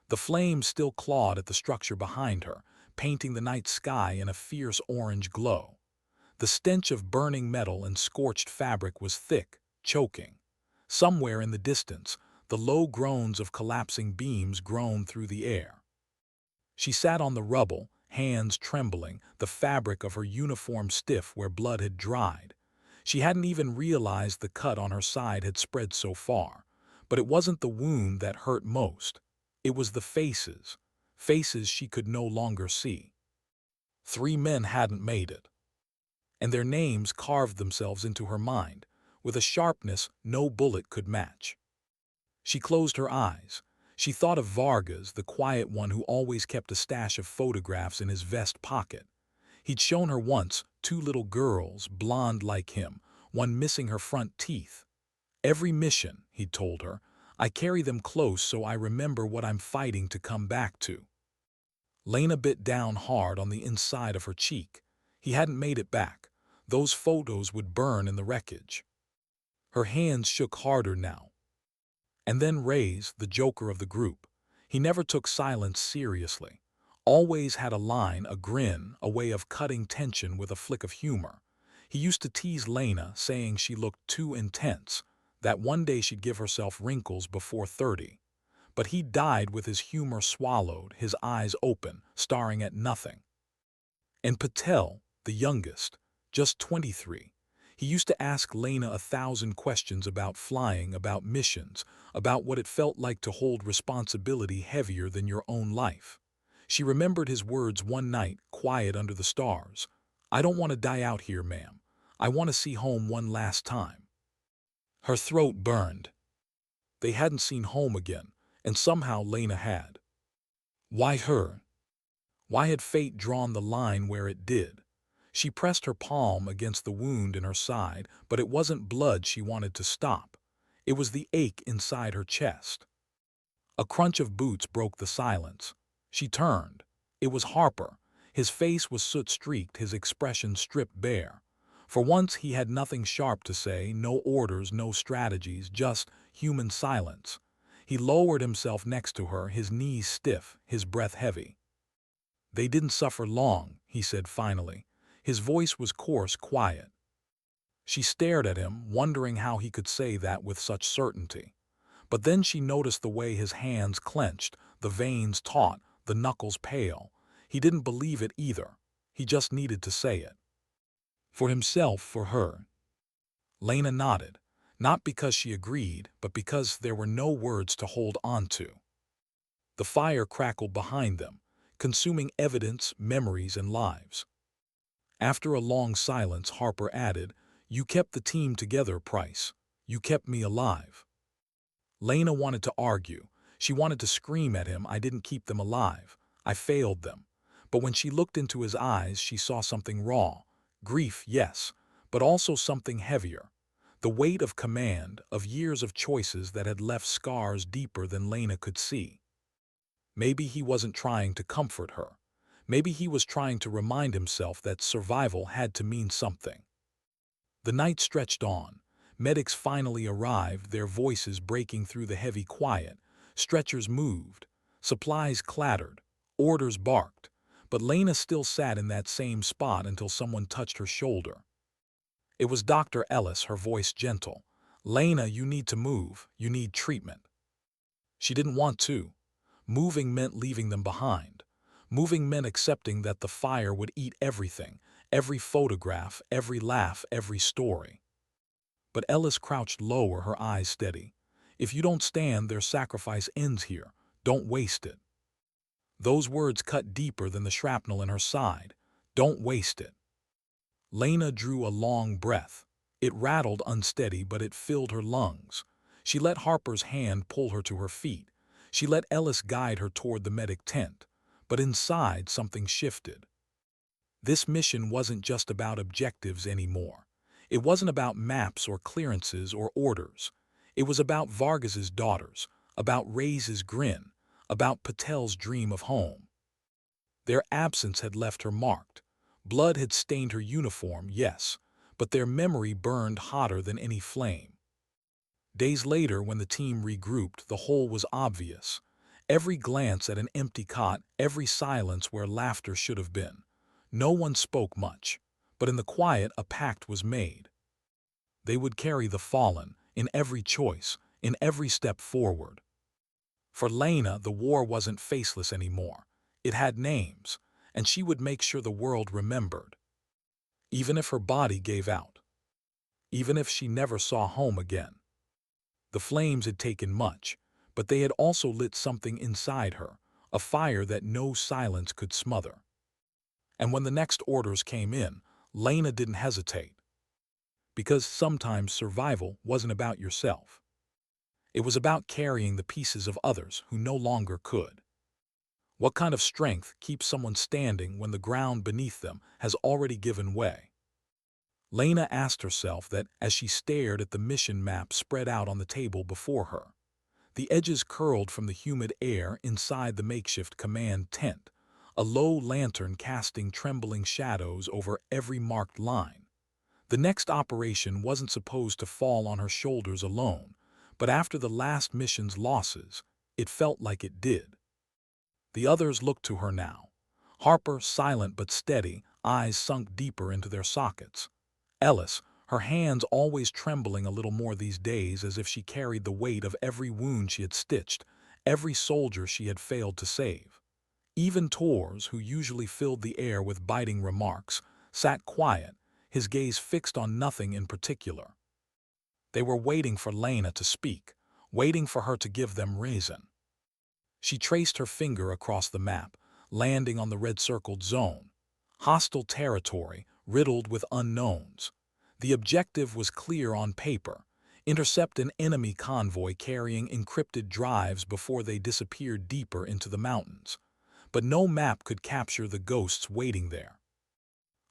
The flames still clawed at the structure behind her, painting the night sky in a fierce orange glow. The stench of burning metal and scorched fabric was thick, choking. Somewhere in the distance, the low groans of collapsing beams groaned through the air. She sat on the rubble, hands trembling, the fabric of her uniform stiff where blood had dried. She hadn't even realized the cut on her side had spread so far. But it wasn't the wound that hurt most. It was the faces, faces she could no longer see. 3 men hadn't made it. And their names carved themselves into her mind, with a sharpness no bullet could match. She closed her eyes. She thought of Vargas, the quiet one who always kept a stash of photographs in his vest pocket. He'd shown her once 2 little girls, blonde like him, one missing her front teeth. Every mission, he'd told her, I carry them close so I remember what I'm fighting to come back to. Lena bit down hard on the inside of her cheek. He hadn't made it back. Those photos would burn in the wreckage. Her hands shook harder now. And then Ray's, the joker of the group. He never took silence seriously. Always had a line, a grin, a way of cutting tension with a flick of humor. He used to tease Lena, saying she looked too intense, that one day she'd give herself wrinkles before 30. But he died with his humor swallowed, his eyes open, staring at nothing. And Patel, the youngest, just 23, he used to ask Lena 1,000 questions about flying, about missions, about what it felt like to hold responsibility heavier than your own life. She remembered his words one night, quiet under the stars. I don't want to die out here, ma'am. I want to see home one last time. Her throat burned. They hadn't seen home again, and somehow Lena had. Why her? Why had fate drawn the line where it did? She pressed her palm against the wound in her side, but it wasn't blood she wanted to stop. It was the ache inside her chest. A crunch of boots broke the silence. She turned. It was Harper. His face was soot-streaked, his expression stripped bare. For once he had nothing sharp to say, no orders, no strategies, just human silence. He lowered himself next to her, his knees stiff, his breath heavy. They didn't suffer long, he said finally. His voice was coarse, quiet. She stared at him, wondering how he could say that with such certainty. But then she noticed the way his hands clenched, the veins taut, the knuckles pale. He didn't believe it either. He just needed to say it. For himself, for her. Lena nodded, not because she agreed, but because there were no words to hold on to. The fire crackled behind them, consuming evidence, memories, and lives. After a long silence, Harper added, "You kept the team together, Price. You kept me alive." Lena wanted to argue. She wanted to scream at him, "I didn't keep them alive. I failed them." But when she looked into his eyes, she saw something raw. Grief, yes, but also something heavier. The weight of command, of years of choices that had left scars deeper than Lena could see. Maybe he wasn't trying to comfort her. Maybe he was trying to remind himself that survival had to mean something. The night stretched on. Medics finally arrived, their voices breaking through the heavy quiet. Stretchers moved. Supplies clattered. Orders barked. But Lena still sat in that same spot until someone touched her shoulder. It was Dr. Ellis, her voice gentle. "Lena, you need to move. You need treatment." She didn't want to. Moving meant leaving them behind. Moving meant accepting that the fire would eat everything, every photograph, every laugh, every story. But Ellis crouched lower, her eyes steady. "If you don't stand, their sacrifice ends here. Don't waste it." Those words cut deeper than the shrapnel in her side. Don't waste it. Lena drew a long breath. It rattled unsteady, but it filled her lungs. She let Harper's hand pull her to her feet. She let Ellis guide her toward the medic tent. But inside, something shifted. This mission wasn't just about objectives anymore. It wasn't about maps or clearances or orders. It was about Vargas's daughters, about Ray's grin, about Patel's dream of home. Their absence had left her marked. Blood had stained her uniform, yes, but their memory burned hotter than any flame. Days later, when the team regrouped, the whole was obvious. Every glance at an empty cot, every silence where laughter should have been. No one spoke much, but in the quiet a pact was made. They would carry the fallen, in every choice, in every step forward. For Lena, the war wasn't faceless anymore. It had names, and she would make sure the world remembered. Even if her body gave out. Even if she never saw home again. The flames had taken much, but they had also lit something inside her, a fire that no silence could smother. And when the next orders came in, Lena didn't hesitate. Because sometimes survival wasn't about yourself. It was about carrying the pieces of others who no longer could. What kind of strength keeps someone standing when the ground beneath them has already given way? Lena asked herself that as she stared at the mission map spread out on the table before her. The edges curled from the humid air inside the makeshift command tent, a low lantern casting trembling shadows over every marked line. The next operation wasn't supposed to fall on her shoulders alone, but after the last mission's losses, it felt like it did. The others looked to her now. Harper, silent but steady, eyes sunk deeper into their sockets. Ellis, her hands always trembling a little more these days as if she carried the weight of every wound she had stitched, every soldier she had failed to save. Even Tors, who usually filled the air with biting remarks, sat quiet, his gaze fixed on nothing in particular. They were waiting for Lena to speak, waiting for her to give them reason. She traced her finger across the map, landing on the red-circled zone. Hostile territory, riddled with unknowns. The objective was clear on paper: intercept an enemy convoy carrying encrypted drives before they disappeared deeper into the mountains. But no map could capture the ghosts waiting there.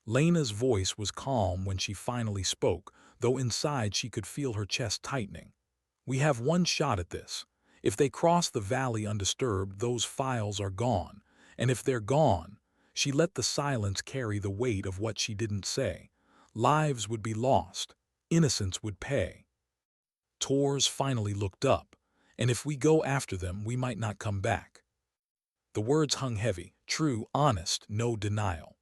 Lena's voice was calm when she finally spoke, though inside she could feel her chest tightening. We have one shot at this. If they cross the valley undisturbed, those files are gone. And if they're gone, she let the silence carry the weight of what she didn't say. Lives would be lost. Innocence would pay. Tors finally looked up. And if we go after them, we might not come back. The words hung heavy, true, honest, no denial.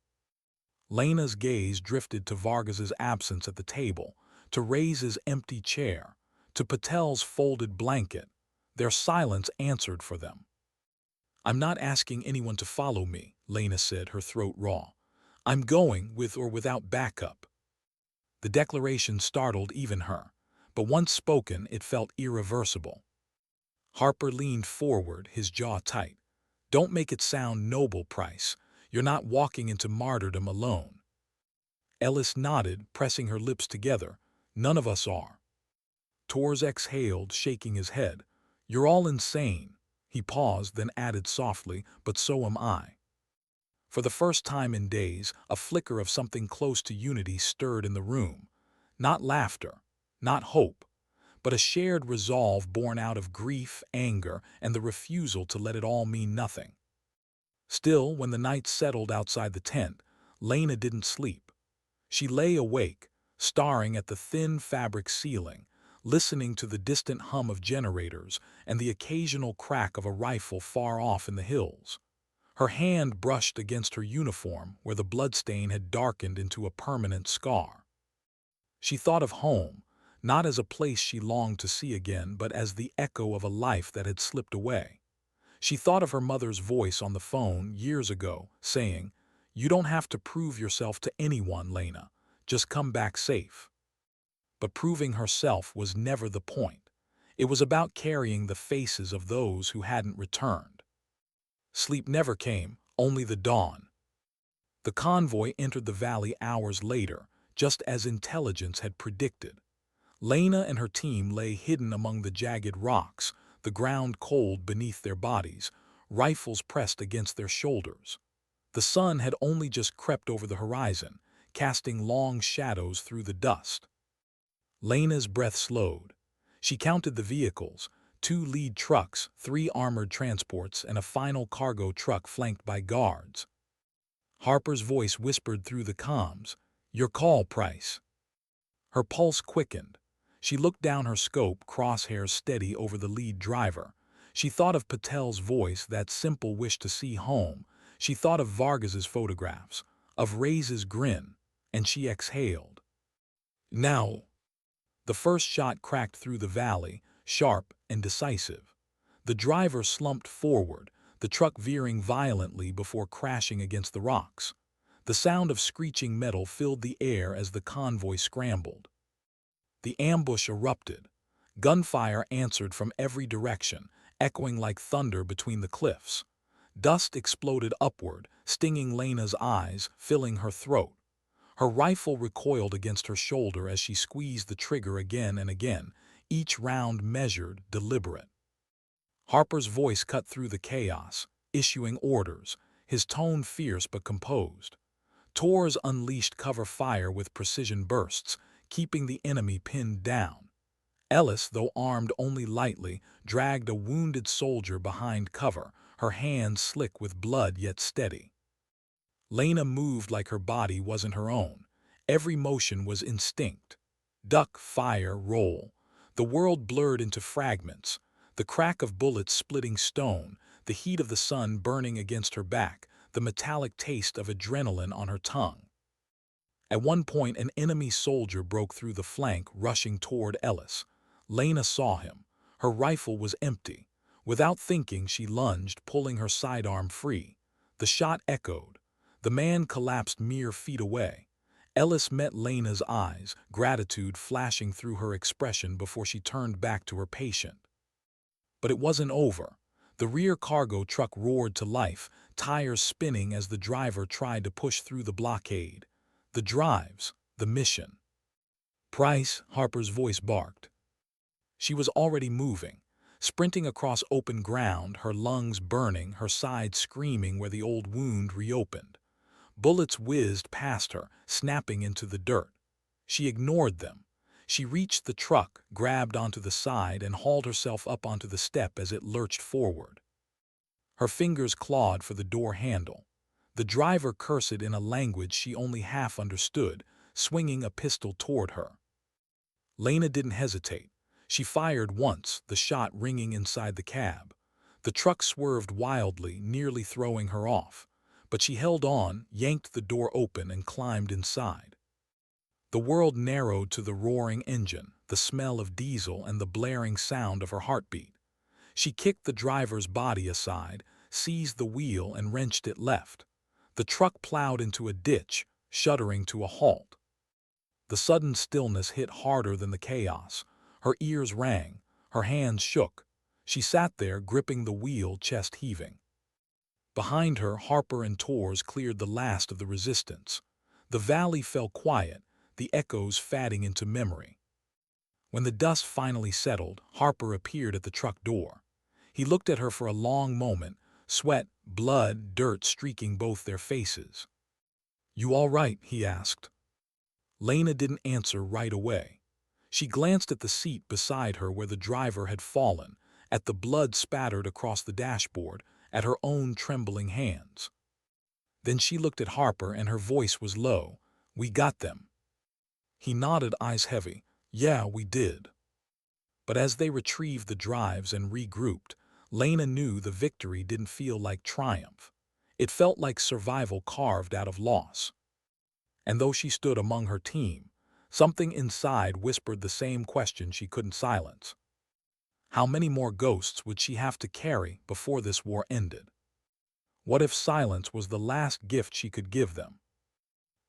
Lena's gaze drifted to Vargas's absence at the table, to Reyes' empty chair, to Patel's folded blanket. Their silence answered for them. "I'm not asking anyone to follow me," Lena said, her throat raw. "I'm going, with or without backup." The declaration startled even her, but once spoken it felt irreversible. Harper leaned forward, his jaw tight. "Don't make it sound noble, Price. You're not walking into martyrdom alone." Ellis nodded, pressing her lips together. "None of us are." Tors exhaled, shaking his head. "You're all insane." He paused, then added softly, "But so am I." For the first time in days, a flicker of something close to unity stirred in the room. Not laughter, not hope, but a shared resolve born out of grief, anger, and the refusal to let it all mean nothing. Still, when the night settled outside the tent, Lena didn't sleep. She lay awake, staring at the thin fabric ceiling, listening to the distant hum of generators and the occasional crack of a rifle far off in the hills. Her hand brushed against her uniform where the bloodstain had darkened into a permanent scar. She thought of home, not as a place she longed to see again, but as the echo of a life that had slipped away. She thought of her mother's voice on the phone years ago, saying, "You don't have to prove yourself to anyone, Lena. Just come back safe." But proving herself was never the point. It was about carrying the faces of those who hadn't returned. Sleep never came, only the dawn. The convoy entered the valley hours later, just as intelligence had predicted. Lena and her team lay hidden among the jagged rocks, the ground cold beneath their bodies, rifles pressed against their shoulders. The sun had only just crept over the horizon, casting long shadows through the dust. Lena's breath slowed. She counted the vehicles: 2 lead trucks, 3 armored transports, and a final cargo truck flanked by guards. Harper's voice whispered through the comms, "Your call, Price." Her pulse quickened. She looked down her scope, crosshairs steady over the lead driver. She thought of Patel's voice, that simple wish to see home. She thought of Vargas's photographs, of Reyes' grin, and she exhaled. Now. The first shot cracked through the valley, sharp and decisive. The driver slumped forward, the truck veering violently before crashing against the rocks. The sound of screeching metal filled the air as the convoy scrambled. The ambush erupted. Gunfire answered from every direction, echoing like thunder between the cliffs. Dust exploded upward, stinging Lena's eyes, filling her throat. Her rifle recoiled against her shoulder as she squeezed the trigger again and again, each round measured, deliberate. Harper's voice cut through the chaos, issuing orders, his tone fierce but composed. Tor's unleashed cover fire with precision bursts, keeping the enemy pinned down. Ellis, though armed only lightly, dragged a wounded soldier behind cover, her hands slick with blood yet steady. Lena moved like her body wasn't her own. Every motion was instinct. Duck, fire, roll. The world blurred into fragments. The crack of bullets splitting stone, the heat of the sun burning against her back, the metallic taste of adrenaline on her tongue. At one point, an enemy soldier broke through the flank, rushing toward Ellis. Lena saw him. Her rifle was empty. Without thinking, she lunged, pulling her sidearm free. The shot echoed. The man collapsed mere feet away. Ellis met Lena's eyes, gratitude flashing through her expression before she turned back to her patient. But it wasn't over. The rear cargo truck roared to life, tires spinning as the driver tried to push through the blockade. The drives, the mission. "Price," Harper's voice barked. She was already moving, sprinting across open ground, her lungs burning, her side screaming where the old wound reopened. Bullets whizzed past her, snapping into the dirt. She ignored them. She reached the truck, grabbed onto the side, and hauled herself up onto the step as it lurched forward. Her fingers clawed for the door handle. The driver cursed in a language she only half understood, swinging a pistol toward her. Lena didn't hesitate. She fired once, the shot ringing inside the cab. The truck swerved wildly, nearly throwing her off. But she held on, yanked the door open, and climbed inside. The world narrowed to the roaring engine, the smell of diesel, and the blaring sound of her heartbeat. She kicked the driver's body aside, seized the wheel, and wrenched it left. The truck plowed into a ditch, shuddering to a halt. The sudden stillness hit harder than the chaos. Her ears rang, her hands shook. She sat there, gripping the wheel, chest heaving. Behind her, Harper and Tors cleared the last of the resistance. The valley fell quiet, the echoes fading into memory. When the dust finally settled, Harper appeared at the truck door. He looked at her for a long moment, sweat, blood, dirt streaking both their faces. "You all right?" he asked. Lena didn't answer right away. She glanced at the seat beside her where the driver had fallen, at the blood spattered across the dashboard, at her own trembling hands. Then she looked at Harper and her voice was low. "We got them." He nodded, eyes heavy. "Yeah, we did." But as they retrieved the drives and regrouped, Lena knew the victory didn't feel like triumph. It felt like survival carved out of loss. And though she stood among her team, something inside whispered the same question she couldn't silence. How many more ghosts would she have to carry before this war ended? What if silence was the last gift she could give them?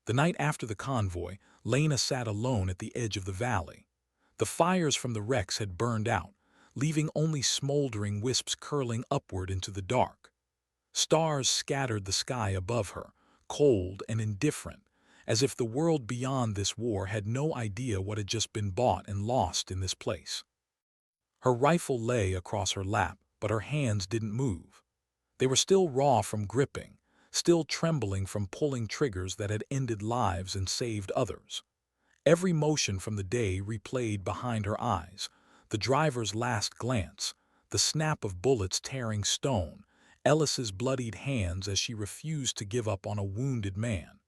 The night after the convoy, Lena sat alone at the edge of the valley. The fires from the wrecks had burned out, leaving only smoldering wisps curling upward into the dark. Stars scattered the sky above her, cold and indifferent, as if the world beyond this war had no idea what had just been bought and lost in this place. Her rifle lay across her lap, but her hands didn't move. They were still raw from gripping, still trembling from pulling triggers that had ended lives and saved others. Every motion from the day replayed behind her eyes, the driver's last glance, the snap of bullets tearing stone, Ellis's bloodied hands as she refused to give up on a wounded man.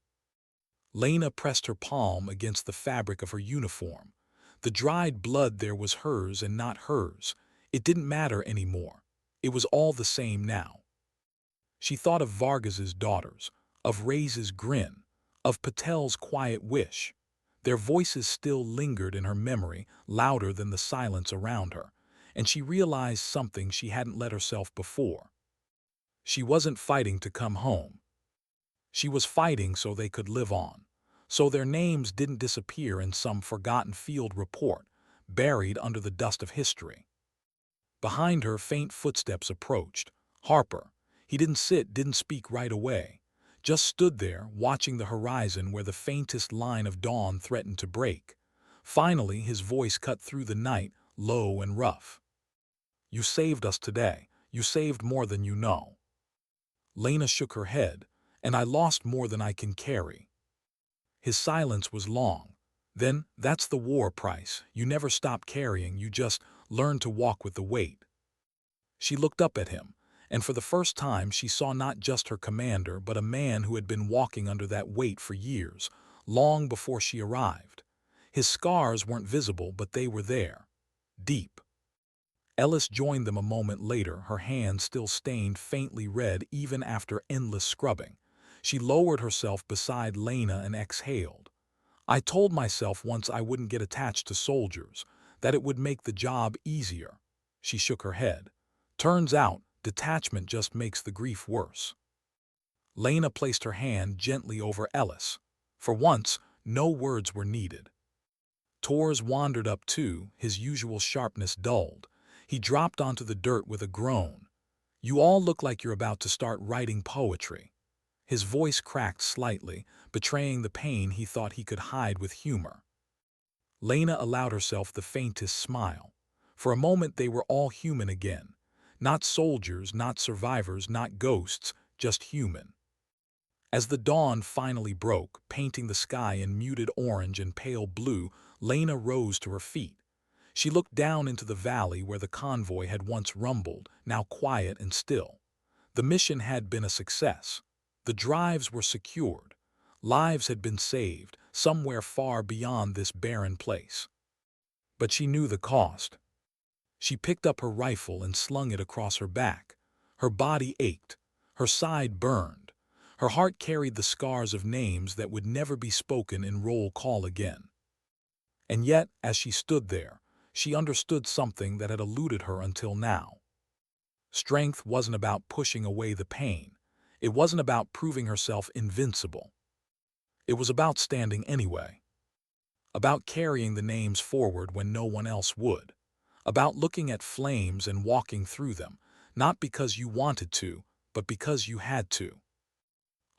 Lena pressed her palm against the fabric of her uniform. The dried blood there was hers and not hers. It didn't matter anymore. It was all the same now. She thought of Vargas's daughters, of Ray's grin, of Patel's quiet wish. Their voices still lingered in her memory, louder than the silence around her, and she realized something she hadn't let herself before. She wasn't fighting to come home. She was fighting so they could live on, so their names didn't disappear in some forgotten field report, buried under the dust of history. Behind her, faint footsteps approached. Harper. He didn't speak right away, just stood there, watching the horizon where the faintest line of dawn threatened to break. Finally, his voice cut through the night, low and rough. "You saved us today. You saved more than you know." Lena shook her head. "And I lost more than I can carry." His silence was long. Then, that's the war price. You never stop carrying, you just learn to walk with the weight. She looked up at him, and for the first time she saw not just her commander but a man who had been walking under that weight for years, long before she arrived. His scars weren't visible, but they were there, deep. Ellis joined them a moment later, her hands still stained faintly red even after endless scrubbing. She lowered herself beside Lena and exhaled. I told myself once I wouldn't get attached to soldiers, that it would make the job easier. She shook her head. Turns out, detachment just makes the grief worse. Lena placed her hand gently over Ellis. For once, no words were needed. Tors wandered up too, his usual sharpness dulled. He dropped onto the dirt with a groan. You all look like you're about to start writing poetry. His voice cracked slightly, betraying the pain he thought he could hide with humor. Lena allowed herself the faintest smile. For a moment they were all human again. Not soldiers, not survivors, not ghosts, just human. As the dawn finally broke, painting the sky in muted orange and pale blue, Lena rose to her feet. She looked down into the valley where the convoy had once rumbled, now quiet and still. The mission had been a success. The drives were secured. Lives had been saved, somewhere far beyond this barren place. But she knew the cost. She picked up her rifle and slung it across her back. Her body ached. Her side burned. Her heart carried the scars of names that would never be spoken in roll call again. And yet, as she stood there, she understood something that had eluded her until now. Strength wasn't about pushing away the pain. It wasn't about proving herself invincible. It was about standing anyway. About carrying the names forward when no one else would. About looking at flames and walking through them, not because you wanted to, but because you had to.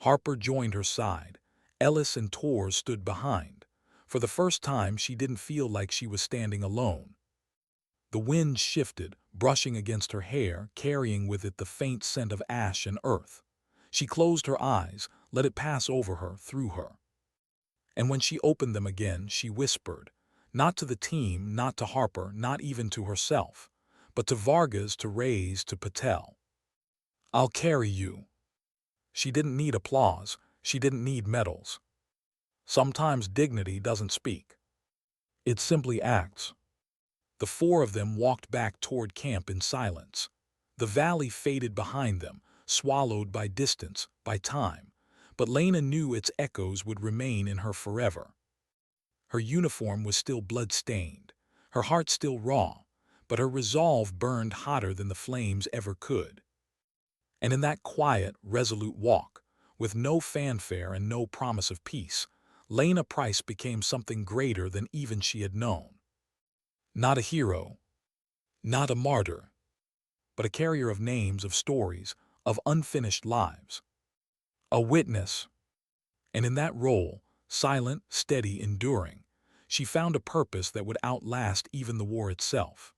Harper joined her side. Ellis and Tors stood behind. For the first time, she didn't feel like she was standing alone. The wind shifted, brushing against her hair, carrying with it the faint scent of ash and earth. She closed her eyes, let it pass over her, through her. And when she opened them again, she whispered, not to the team, not to Harper, not even to herself, but to Vargas, to Reyes, to Patel. I'll carry you. She didn't need applause. She didn't need medals. Sometimes dignity doesn't speak. It simply acts. The four of them walked back toward camp in silence. The valley faded behind them, swallowed by distance, by time. But Lena knew its echoes would remain in her forever. Her uniform was still blood-stained, her heart still raw, but her resolve burned hotter than the flames ever could. And in that quiet, resolute walk, with no fanfare and no promise of peace, Lena Price became something greater than even she had known. Not a hero, not a martyr, but a carrier of names, of stories, of unfinished lives. A witness. And in that role, silent, steady, enduring, she found a purpose that would outlast even the war itself.